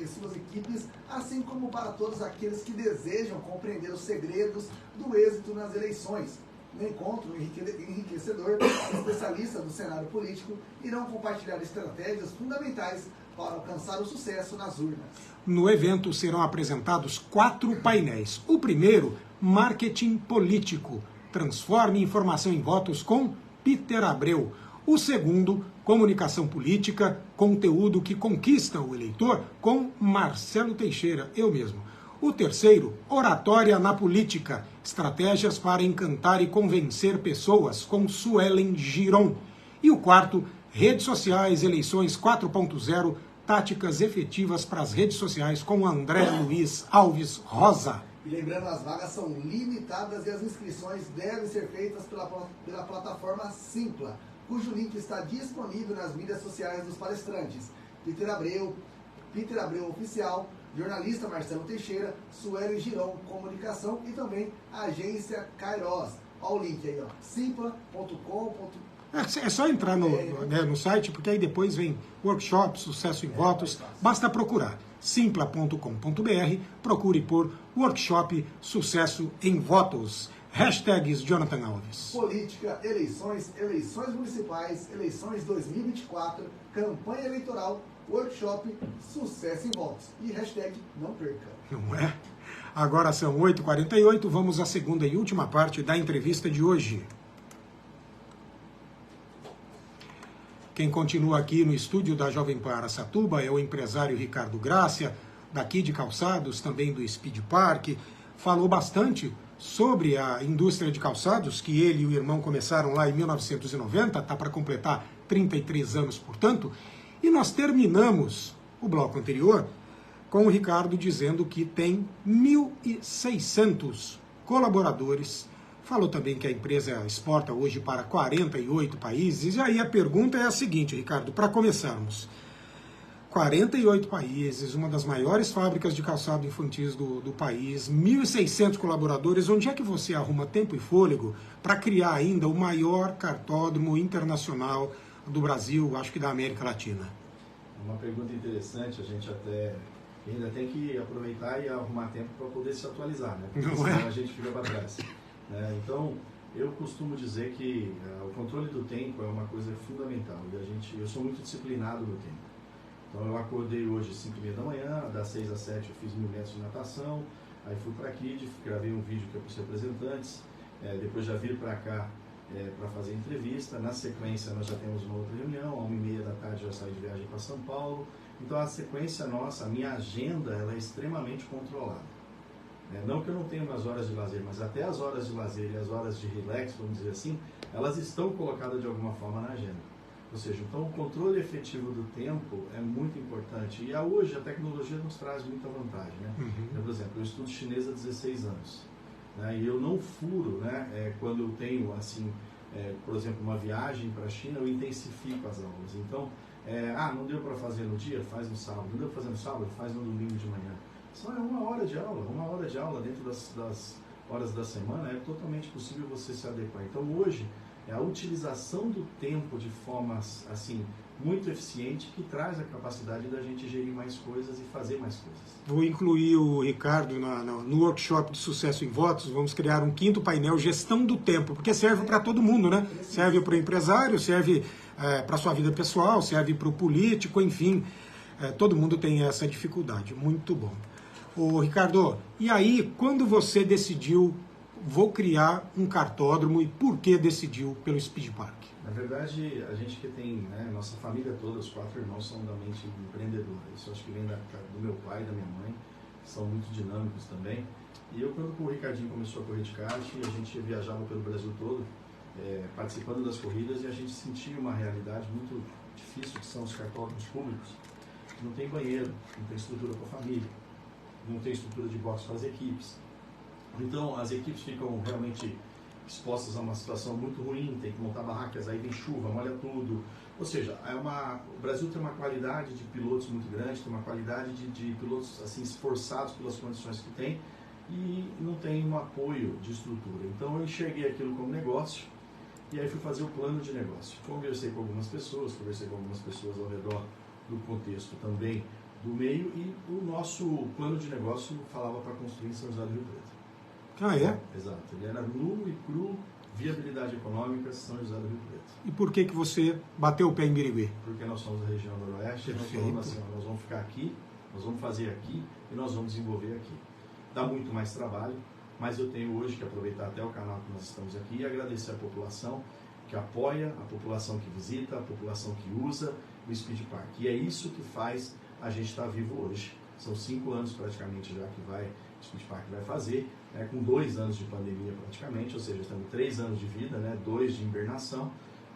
suas equipes, assim como para todos aqueles que desejam compreender os segredos do êxito nas eleições. No encontro enriquecedor, especialistas do cenário político irão compartilhar estratégias fundamentais para alcançar o sucesso nas urnas. No evento serão apresentados 4 painéis. O primeiro, Marketing Político. Transforme informação em votos com Peter Abreu. O segundo, Comunicação Política, conteúdo que conquista o eleitor, com Marcelo Teixeira, eu mesmo. O terceiro, Oratória na Política, estratégias para encantar e convencer pessoas, com Suelen Giron. E o quarto, Redes Sociais, Eleições 4.0, táticas efetivas para as redes sociais, com André Luiz Alves Rosa. E lembrando, as vagas são limitadas e as inscrições devem ser feitas pela plataforma Simpla, cujo link está disponível nas mídias sociais dos palestrantes. Peter Abreu Oficial, jornalista Marcelo Teixeira, Suelen Giron Comunicação e também a agência Kairos. Olha o link aí, ó, simpla.com.br. É só entrar no site, porque aí depois vem workshop, sucesso em votos, basta procurar. simpla.com.br, procure por workshop sucesso em votos. Hashtags Jonathan Alves. Política, eleições municipais, eleições 2024, campanha eleitoral, workshop, sucesso em votos. E hashtag não perca. Não é? Agora são 8h48, vamos à segunda e última parte da entrevista de hoje. Quem continua aqui no estúdio da Jovem Pan Araçatuba é o empresário Ricardo Gracia, daqui de Calçados, também do Speed Park. Falou bastante sobre a indústria de calçados, que ele e o irmão começaram lá em 1990, está para completar 33 anos, portanto. E nós terminamos o bloco anterior com o Ricardo dizendo que tem 1.600 colaboradores. Falou também que a empresa exporta hoje para 48 países. E aí a pergunta é a seguinte, Ricardo, para começarmos. 48 países, uma das maiores fábricas de calçado infantis do país, 1.600 colaboradores. Onde é que você arruma tempo e fôlego para criar ainda o maior cartódromo internacional do Brasil, acho que da América Latina? Uma pergunta interessante, a gente ainda tem que aproveitar e arrumar tempo para poder se atualizar, né? Porque senão a gente fica para trás. Então, eu costumo dizer que o controle do tempo é uma coisa fundamental. E eu sou muito disciplinado no tempo. Então, eu acordei hoje às 5h30 da manhã, das 6 às 7 eu fiz 1.000 metros de natação, aí fui para aqui, gravei um vídeo que é para os representantes, depois já vim para cá para fazer entrevista. Na sequência, nós já temos uma outra reunião, às 1h30 da tarde eu já saí de viagem para São Paulo. Então, a sequência nossa, a minha agenda, ela é extremamente controlada. Não que eu não tenha umas horas de lazer, mas até as horas de lazer e as horas de relax, vamos dizer assim, elas estão colocadas de alguma forma na agenda. Ou seja, então o controle efetivo do tempo é muito importante. E hoje a tecnologia nos traz muita vantagem, né? Por exemplo, eu estudo chinês há 16 anos, né? E eu não furo, né? Quando eu tenho, assim, por exemplo, uma viagem para a China, eu intensifico as aulas. Então, não deu para fazer no dia? Faz no sábado. Não deu para fazer no sábado? Faz no domingo de manhã. Só é uma hora de aula dentro das horas da semana, é totalmente possível você se adequar. Então, hoje, é a utilização do tempo de forma, assim, muito eficiente que traz a capacidade da gente gerir mais coisas e fazer mais coisas. Vou incluir o Ricardo no workshop de Sucesso em Votos. Vamos criar um 5º painel, gestão do tempo, porque serve para todo mundo, né? Serve para o empresário, serve para a sua vida pessoal, serve para o político, enfim. Todo mundo tem essa dificuldade. Muito bom. Ô, Ricardo, e aí, quando você decidiu, vou criar um cartódromo, e por que decidiu pelo Speed Park? Na verdade, a gente que tem, né, nossa família toda, os 4 irmãos são da mente empreendedora. Isso acho que vem do meu pai e da minha mãe, que são muito dinâmicos também. E eu, quando o Ricardinho começou a correr de kart, a gente viajava pelo Brasil todo, participando das corridas, e a gente sentia uma realidade muito difícil, que são os cartódromos públicos, que não tem banheiro, não tem estrutura para a família, não tem estrutura de boxe para as equipes. Então, as equipes ficam realmente expostas a uma situação muito ruim, tem que montar barracas, aí vem chuva, molha tudo. Ou seja, o Brasil tem uma qualidade de pilotos muito grande, tem uma qualidade de pilotos assim, esforçados pelas condições que tem, e não tem um apoio de estrutura. Então, eu enxerguei aquilo como negócio, e aí fui fazer o plano de negócio. Conversei com algumas pessoas ao redor do contexto também do meio, e o nosso plano de negócio falava para construir em São José do Rio Preto. Ah, é? Exato, ele era nu e cru, viabilidade econômica, São José do Rio Preto. E por que você bateu o pé em Birigui? Porque nós somos da região noroeste, e nós falamos assim, nós vamos ficar aqui, nós vamos fazer aqui e nós vamos desenvolver aqui. Dá muito mais trabalho, mas eu tenho hoje que aproveitar até o canal que nós estamos aqui e agradecer a população que apoia, a população que visita, a população que usa o Speed Park. E é isso que faz a gente estar vivo hoje. São 5 anos praticamente já que o Speed Park vai fazer, com 2 anos de pandemia praticamente, ou seja, estamos 3 anos de vida, 2 de hibernação,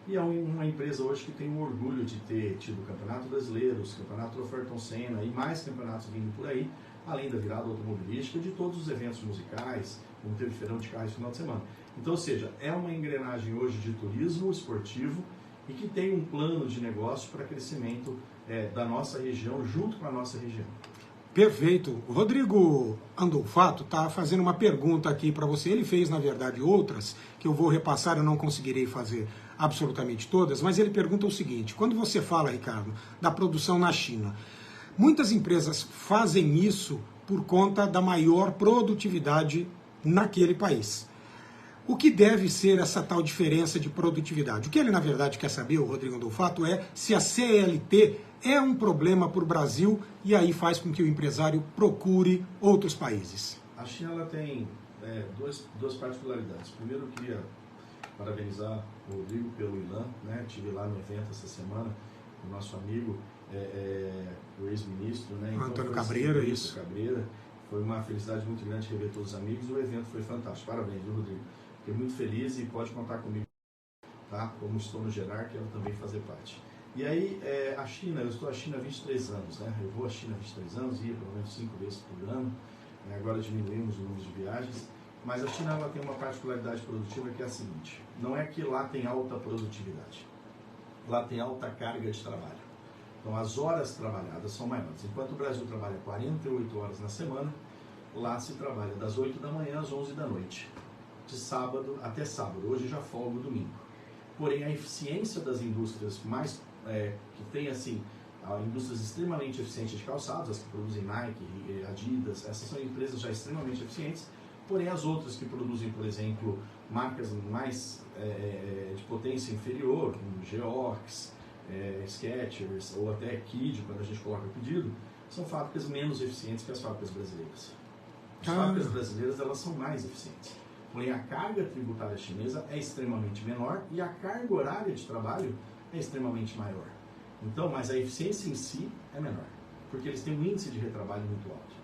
e é uma empresa hoje que tem um orgulho de ter tido o Campeonato Brasileiro, o Campeonato Ayrton Senna e mais campeonatos vindo por aí, além da virada automobilística, de todos os eventos musicais, como teve feirão de carros no final de semana. Então, ou seja, é uma engrenagem hoje de turismo esportivo e que tem um plano de negócio para crescimento da nossa região, junto com a nossa região. Perfeito. O Rodrigo Andolfato está fazendo uma pergunta aqui para você. Ele fez, na verdade, outras, que eu vou repassar, eu não conseguirei fazer absolutamente todas, mas ele pergunta o seguinte: quando você fala, Ricardo, da produção na China, muitas empresas fazem isso por conta da maior produtividade naquele país. O que deve ser essa tal diferença de produtividade? O que ele, na verdade, quer saber, o Rodrigo Andolfato, é se a CLT é um problema para o Brasil e aí faz com que o empresário procure outros países. A China ela tem duas particularidades. Primeiro, eu queria parabenizar o Rodrigo pelo ILAN, Estive lá no evento essa semana, o nosso amigo, o ex-ministro, então, Antônio Cabreira, isso. Cabreira. Foi uma felicidade muito grande rever todos os amigos. O evento foi fantástico. Parabéns, viu, Rodrigo? Fiquei muito feliz e pode contar comigo, tá? Como estou no Gerar, quero também fazer parte. E aí, a China, eu estou à China há 23 anos, Eu vou à China há 23 anos, ia pelo menos 5 vezes por ano. Agora diminuímos o número de viagens. Mas a China ela tem uma particularidade produtiva que é a seguinte: não é que lá tem alta produtividade, lá tem alta carga de trabalho. Então as horas trabalhadas são maiores. Enquanto o Brasil trabalha 48 horas na semana, lá se trabalha das 8 da manhã às 11 da noite, de sábado até sábado. Hoje já folga o domingo. Porém, a eficiência das indústrias que tem assim, indústrias extremamente eficientes de calçados, as que produzem Nike, Adidas, essas são empresas já extremamente eficientes. Porém, as outras que produzem, por exemplo, marcas mais de potência inferior, como Geox, Skechers ou até Kid, quando a gente coloca o pedido, são fábricas menos eficientes que as fábricas brasileiras. As fábricas brasileiras elas são mais eficientes. Porém, a carga tributária chinesa é extremamente menor e a carga horária de trabalho é extremamente maior. Então, mas a eficiência em si é menor, porque eles têm um índice de retrabalho muito alto.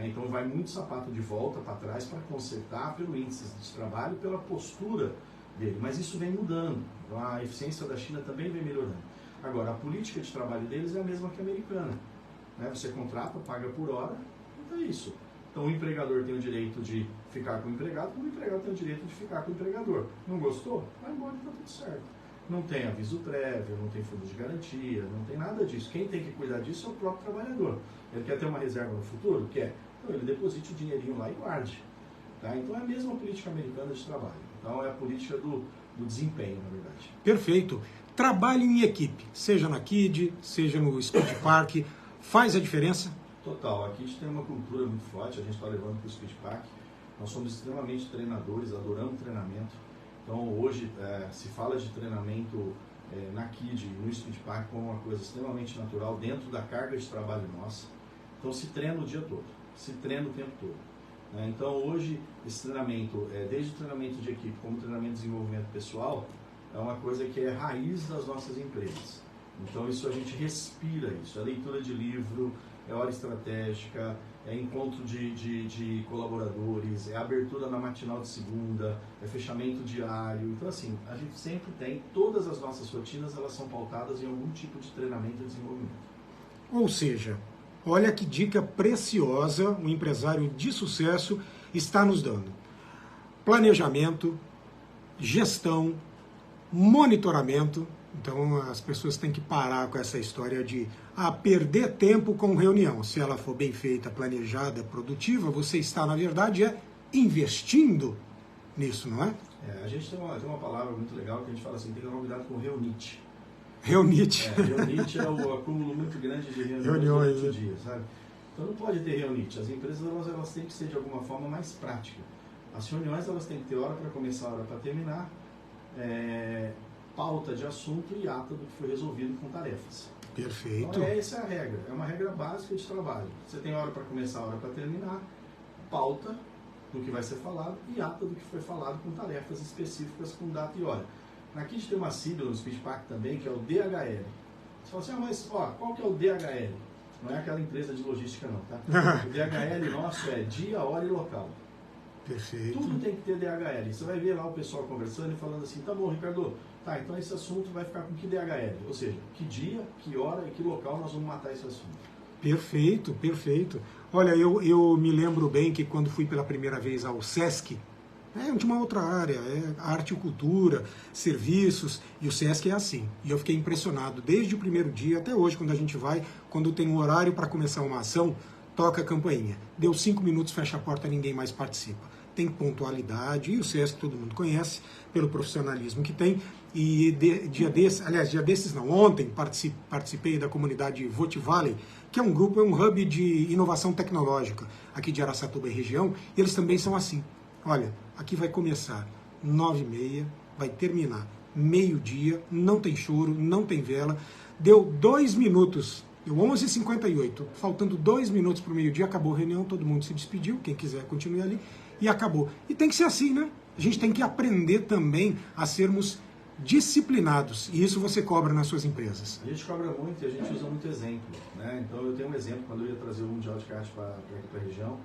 Então, vai muito sapato de volta para trás para consertar pelo índice de trabalho, pela postura dele. Mas isso vem mudando. Então, a eficiência da China também vem melhorando. Agora, a política de trabalho deles é a mesma que a americana. Né? Você contrata, paga por hora, então é isso. Então o empregador tem o direito de ficar com o empregado, como o empregado tem o direito de ficar com o empregador. Não gostou? Vai embora e está tudo certo. Não tem aviso prévio, não tem fundo de garantia, não tem nada disso. Quem tem que cuidar disso é o próprio trabalhador. Ele quer ter uma reserva no futuro? Quer. Então ele deposite o dinheirinho lá e guarde. Tá? Então é a mesma política americana de trabalho. Então é a política do desempenho, na verdade. Perfeito. Trabalho em equipe, seja na KID, seja no Speed Park, faz a diferença? Total. Aqui a gente tem uma cultura muito forte, a gente está levando para o Speed Park. Nós somos extremamente treinadores, adoramos treinamento. Então hoje se fala de treinamento na KID e no Speed Park como uma coisa extremamente natural dentro da carga de trabalho nossa. Então se treina o dia todo, se treina o tempo todo. Né? Então hoje esse treinamento, desde o treinamento de equipe como o treinamento de desenvolvimento pessoal, é uma coisa que é raiz das nossas empresas. Então isso a gente respira isso, é leitura de livro, é hora estratégica, é encontro de colaboradores, é abertura na matinal de segunda, é fechamento diário. Então assim, a gente sempre tem, todas as nossas rotinas elas são pautadas em algum tipo de treinamento e desenvolvimento. Ou seja, olha que dica preciosa um empresário de sucesso está nos dando. Planejamento, gestão, monitoramento. Então as pessoas têm que parar com essa história de perder tempo com reunião. Se ela for bem feita, planejada, produtiva, você está, na verdade, investindo nisso, não é? A gente tem uma palavra muito legal que a gente fala assim, tem que tomar cuidado com reunite. Reunite. Reunite é o acúmulo muito grande de reuniões durante o dia, sabe? Então não pode ter reunite. As empresas elas têm que ser de alguma forma mais práticas. As reuniões elas têm que ter hora para começar, hora para terminar, pauta de assunto e ata do que foi resolvido com tarefas. Perfeito. Então essa é a regra, é uma regra básica de trabalho. Você tem hora para começar, hora para terminar, pauta do que vai ser falado e ata do que foi falado com tarefas específicas com data e hora. Aqui a gente tem uma sigla no Speed Park também, que é o DHL. Você fala assim, mas qual que é o DHL? Não é aquela empresa de logística não, tá? O DHL nosso é dia, hora e local. Perfeito. Tudo tem que ter DHL. Você vai ver lá o pessoal conversando e falando assim, tá bom, Ricardo, tá, então esse assunto vai ficar com que DHL? Ou seja, que dia, que hora e que local nós vamos matar esse assunto. Perfeito, perfeito. Olha, eu me lembro bem que quando fui pela primeira vez ao SESC, de uma outra área, arte e cultura, serviços, e o SESC é assim. E eu fiquei impressionado desde o primeiro dia até hoje, quando a gente vai, quando tem um horário para começar uma ação, toca a campainha. Deu 5 minutos, fecha a porta, ninguém mais participa. Tem pontualidade, e o SESC todo mundo conhece, pelo profissionalismo que tem. E dia desses não, ontem participei da comunidade Vote Valley, que é um grupo, é um hub de inovação tecnológica aqui de Araçatuba e região, e eles também são assim. Olha, aqui vai começar 9h30, vai terminar meio-dia, não tem choro, não tem vela. Deu 2 minutos, deu 11h58, faltando 2 minutos para o meio-dia, acabou a reunião, todo mundo se despediu, quem quiser continue ali, e acabou. E tem que ser assim, né? A gente tem que aprender também a sermos disciplinados, e isso você cobra nas suas empresas. A gente cobra muito e a gente usa muito exemplo, né? Então eu tenho um exemplo, quando eu ia trazer o Mundial de Kart para a região,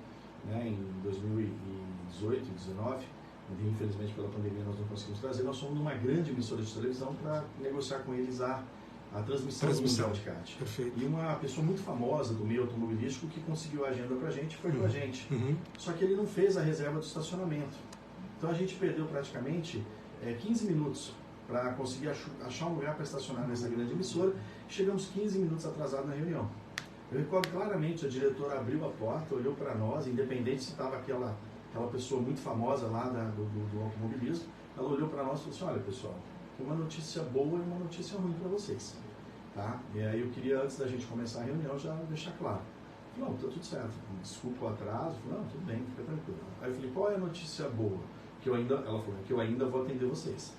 né, em 2018, 2019, infelizmente pela pandemia nós não conseguimos trazer, nós fomos numa grande emissora de televisão para negociar com eles a transmissão do Mundial de Kart. Perfeito. E uma pessoa muito famosa do meio automobilístico que conseguiu a agenda para a gente foi com a gente. Só que ele não fez a reserva do estacionamento. Então a gente perdeu praticamente 15 minutos para conseguir achar um lugar para estacionar nessa grande emissora. Chegamos 15 minutos atrasados na reunião. Eu recordo claramente, a diretora abriu a porta, olhou para nós, independente se estava aquela pessoa muito famosa lá do automobilismo, ela olhou para nós e falou assim, olha pessoal, tem uma notícia boa e uma notícia ruim para vocês. Tá? E aí eu queria, antes da gente começar a reunião, já deixar claro. Falei, não, tá tudo certo, desculpa o atraso. Falei, não, tudo bem, fica tranquilo. Aí eu falei, qual é a notícia boa? Ela falou, que eu ainda vou atender vocês.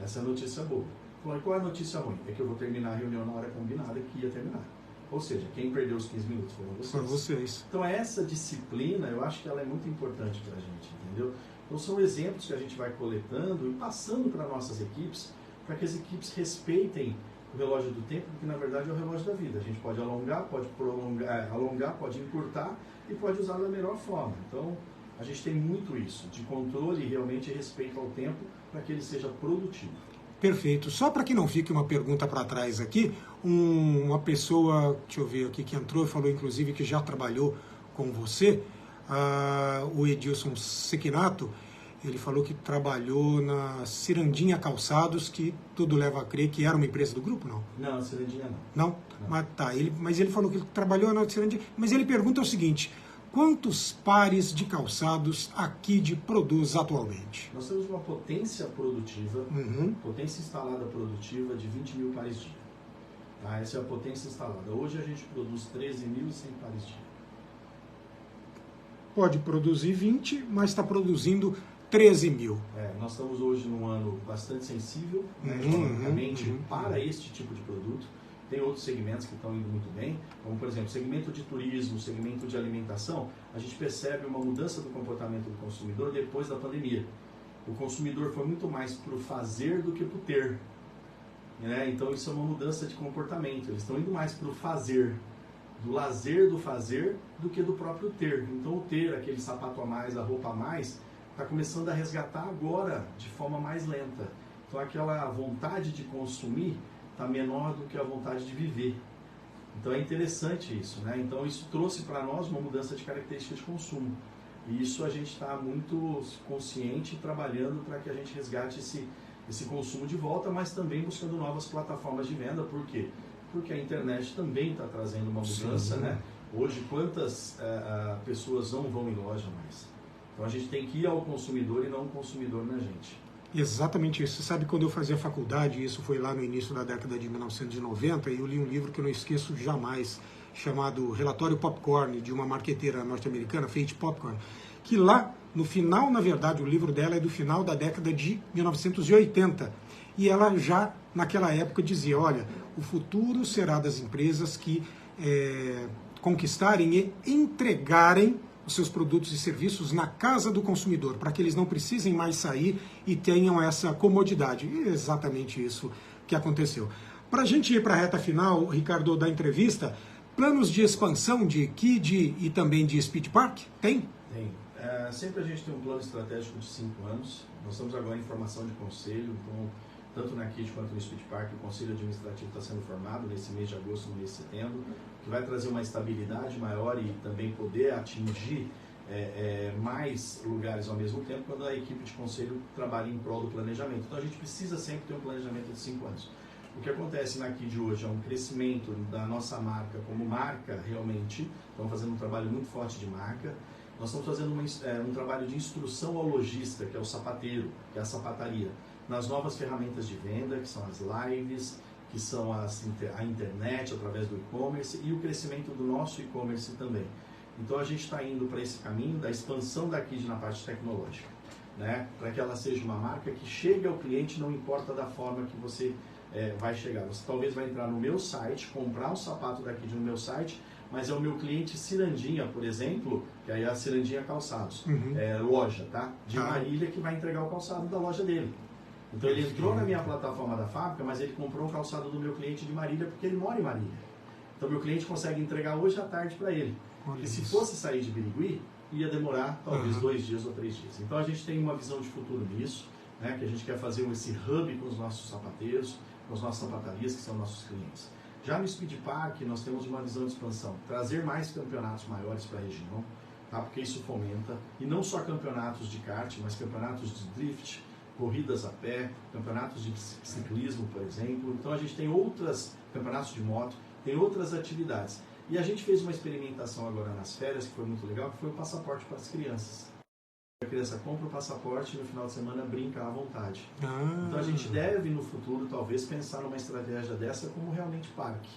Essa é a notícia boa. Falei, qual é a notícia ruim? É que eu vou terminar a reunião na hora combinada que ia terminar. Ou seja, quem perdeu os 15 minutos foram vocês. Foram vocês. Então essa disciplina, eu acho que ela é muito importante para a gente, entendeu? Então são exemplos que a gente vai coletando e passando para nossas equipes, para que as equipes respeitem o relógio do tempo, porque na verdade é o relógio da vida. A gente pode alongar, pode prolongar, pode encurtar e pode usar da melhor forma. Então a gente tem muito isso, de controle e realmente respeito ao tempo para que ele seja produtivo. Perfeito. Só para que não fique uma pergunta para trás aqui, uma pessoa, deixa eu ver aqui, que entrou e falou inclusive que já trabalhou com você, o Edilson Sequinato, ele falou que trabalhou na Cirandinha Calçados, que tudo leva a crer que era uma empresa do grupo, não? Não, a Cirandinha não. Não? Mas tá, mas ele falou que ele trabalhou na Cirandinha, mas ele pergunta o seguinte: quantos pares de calçados a Kid produz atualmente? Nós temos uma potência produtiva, potência instalada produtiva de 20 mil pares dia. Tá? Essa é a potência instalada. Hoje a gente produz 13.100 pares dia. Pode produzir 20, mas está produzindo 13 mil. Nós estamos hoje num ano bastante sensível, economicamente, para este tipo de produto. Tem outros segmentos que estão indo muito bem, como por exemplo, segmento de turismo, segmento de alimentação. A gente percebe uma mudança do comportamento do consumidor depois da pandemia. O consumidor foi muito mais para o fazer do que para o ter. Então isso é uma mudança de comportamento. Eles estão indo mais para o fazer, do lazer do fazer, do que do próprio ter. Então o ter, aquele sapato a mais, a roupa a mais, está começando a resgatar agora de forma mais lenta. Então aquela vontade de consumir está menor do que a vontade de viver. Então é interessante isso, né? Então isso trouxe para nós uma mudança de característica de consumo. E isso a gente está muito consciente trabalhando para que a gente resgate esse consumo de volta, mas também buscando novas plataformas de venda. Por quê? Porque a internet também está trazendo uma mudança, né? Hoje, quantas pessoas não vão em loja mais? Então a gente tem que ir ao consumidor e não o consumidor na gente. Exatamente isso. Você sabe, quando eu fazia faculdade, isso foi lá no início da década de 1990, e eu li um livro que eu não esqueço jamais, chamado Relatório Popcorn, de uma marqueteira norte-americana, Faith Popcorn, que lá, no final, na verdade, o livro dela é do final da década de 1980, e ela já, naquela época, dizia, olha, o futuro será das empresas que conquistarem e entregarem os seus produtos e serviços na casa do consumidor, para que eles não precisem mais sair e tenham essa comodidade. E é exatamente isso que aconteceu. Para a gente ir para a reta final, Ricardo, da entrevista, planos de expansão de Kid e também de Speed Park? Tem? Tem. Sempre a gente tem um plano estratégico de 5 anos. Nós estamos agora em formação de conselho, então, tanto na Kid quanto no Speed Park, o conselho administrativo está sendo formado nesse mês de agosto, no mês de setembro, que vai trazer uma estabilidade maior e também poder atingir mais lugares ao mesmo tempo quando a equipe de conselho trabalha em prol do planejamento. Então a gente precisa sempre ter um planejamento de 5 anos. O que acontece na Kid hoje é um crescimento da nossa marca como marca realmente, estamos fazendo um trabalho muito forte de marca. Nós estamos fazendo um trabalho de instrução ao lojista, que é o sapateiro, que é a sapataria, nas novas ferramentas de venda, que são as lives, que são a internet através do e-commerce e o crescimento do nosso e-commerce também. Então a gente está indo para esse caminho da expansão da Kid na parte tecnológica, né? Para que ela seja uma marca que chegue ao cliente, não importa da forma que você vai chegar. Você talvez vai entrar no meu site, comprar um sapato da Kid no meu site, mas é o meu cliente Cirandinha, por exemplo, que aí é a Cirandinha Calçados, loja, tá? De Marília, que vai entregar o calçado da loja dele. Então ele entrou na minha plataforma da fábrica, mas ele comprou o calçado do meu cliente de Marília porque ele mora em Marília. Então meu cliente consegue entregar hoje à tarde para ele. E se fosse sair de Birigui, ia demorar talvez 2 dias ou 3 dias. Então a gente tem uma visão de futuro nisso, né, que a gente quer fazer esse hub com os nossos sapateiros, com as nossas sapatarias, que são nossos clientes. Já no Speed Park, nós temos uma visão de expansão, trazer mais campeonatos maiores para a região, tá, porque isso fomenta, e não só campeonatos de kart, mas campeonatos de drift, corridas a pé, campeonatos de ciclismo, por exemplo. Então a gente tem campeonatos de moto, tem outras atividades. E a gente fez uma experimentação agora nas férias, que foi muito legal, que foi o passaporte para as crianças. A criança compra o passaporte e no final de semana brinca à vontade. Então a gente deve no futuro talvez pensar numa estratégia dessa como realmente parque,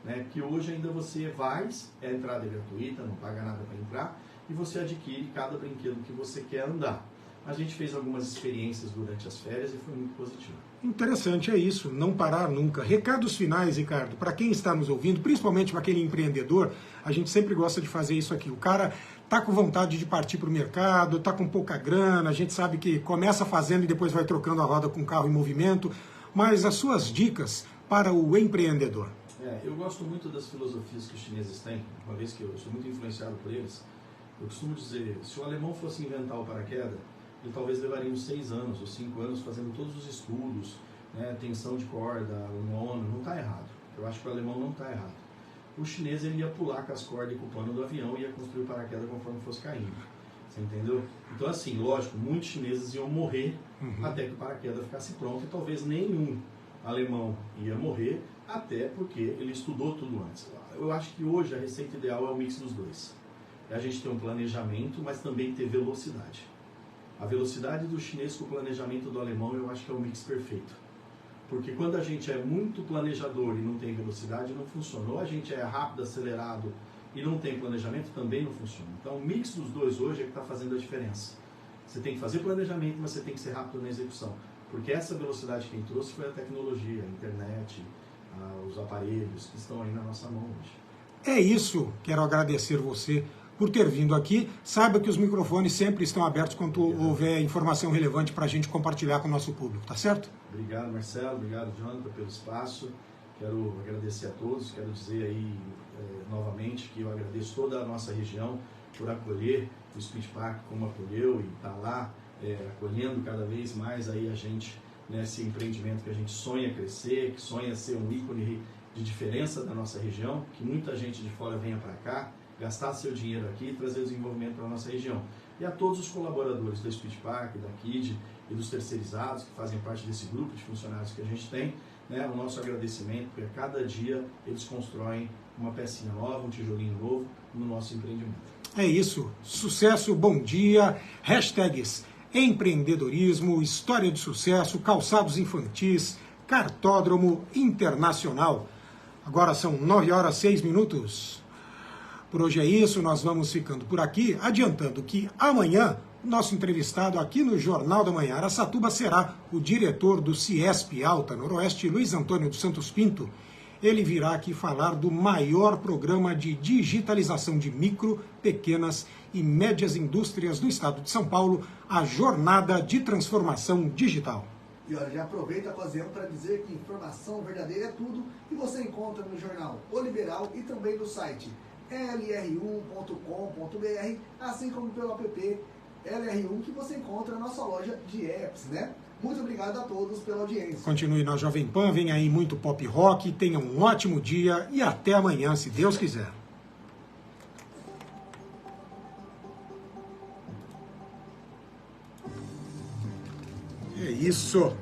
né? Que hoje ainda você vai, a entrada é gratuita, não paga nada para entrar, e você adquire cada brinquedo que você quer andar. A gente fez algumas experiências durante as férias e foi muito positivo. Interessante, é isso, não parar nunca. Recados finais, Ricardo, para quem está nos ouvindo, principalmente para aquele empreendedor, a gente sempre gosta de fazer isso aqui. O cara está com vontade de partir para o mercado, está com pouca grana, a gente sabe que começa fazendo e depois vai trocando a roda com o carro em movimento, mas as suas dicas para o empreendedor. Eu gosto muito das filosofias que os chineses têm, uma vez que eu sou muito influenciado por eles. Eu costumo dizer, se o alemão fosse inventar o paraquedas, ele talvez levaria uns 6 anos ou 5 anos fazendo todos os estudos, né, tensão de corda, nono, não está errado. Eu acho que o alemão não está errado. O chinês ele ia pular com as cordas e com o pano do avião e ia construir o paraquedas conforme fosse caindo. Você entendeu? Então assim, lógico, muitos chineses iam morrer até que o paraquedas ficasse pronto e talvez nenhum alemão ia morrer, até porque ele estudou tudo antes. Eu acho que hoje a receita ideal é o mix dos dois. A gente tem um planejamento, mas também ter velocidade. A velocidade do chinês com o planejamento do alemão eu acho que é o mix perfeito. Porque quando a gente é muito planejador e não tem velocidade, não funciona. Ou a gente é rápido, acelerado e não tem planejamento, também não funciona. Então o mix dos dois hoje é que está fazendo a diferença. Você tem que fazer planejamento, mas você tem que ser rápido na execução. Porque essa velocidade quem trouxe foi a tecnologia, a internet, os aparelhos que estão aí na nossa mão hoje. É isso, quero agradecer você por ter vindo aqui. Saiba que os microfones sempre estão abertos quando houver informação relevante para a gente compartilhar com o nosso público, tá certo? Obrigado, Marcelo, obrigado, Jonathan, pelo espaço. Quero agradecer a todos, quero dizer aí novamente que eu agradeço toda a nossa região por acolher o Speed Park como acolheu e está lá acolhendo cada vez mais aí a gente nesse empreendimento que a gente sonha crescer, que sonha ser um ícone de diferença da nossa região, que muita gente de fora venha para cá, gastar seu dinheiro aqui e trazer desenvolvimento para a nossa região. E a todos os colaboradores do Speed Park, da KID e dos terceirizados que fazem parte desse grupo de funcionários que a gente tem, né, o nosso agradecimento, porque a cada dia eles constroem uma pecinha nova, um tijolinho novo no nosso empreendimento. É isso, sucesso, bom dia, hashtags empreendedorismo, história de sucesso, calçados infantis, cartódromo internacional. Agora são 9h06. Por hoje é isso, nós vamos ficando por aqui, adiantando que amanhã, nosso entrevistado aqui no Jornal da Manhã Araçatuba será o diretor do Ciesp Alta Noroeste, Luiz Antônio dos Santos Pinto. Ele virá aqui falar do maior programa de digitalização de micro, pequenas e médias indústrias do estado de São Paulo, a Jornada de Transformação Digital. E olha, já aproveita a ocasião para dizer que informação verdadeira é tudo e você encontra no jornal O Liberal e também no site lr1.com.br, assim como pelo app LR1 que você encontra na nossa loja de apps, né? Muito obrigado a todos pela audiência. Continue na Jovem Pan, vem aí muito pop rock, tenha um ótimo dia e até amanhã, se Deus quiser. É isso.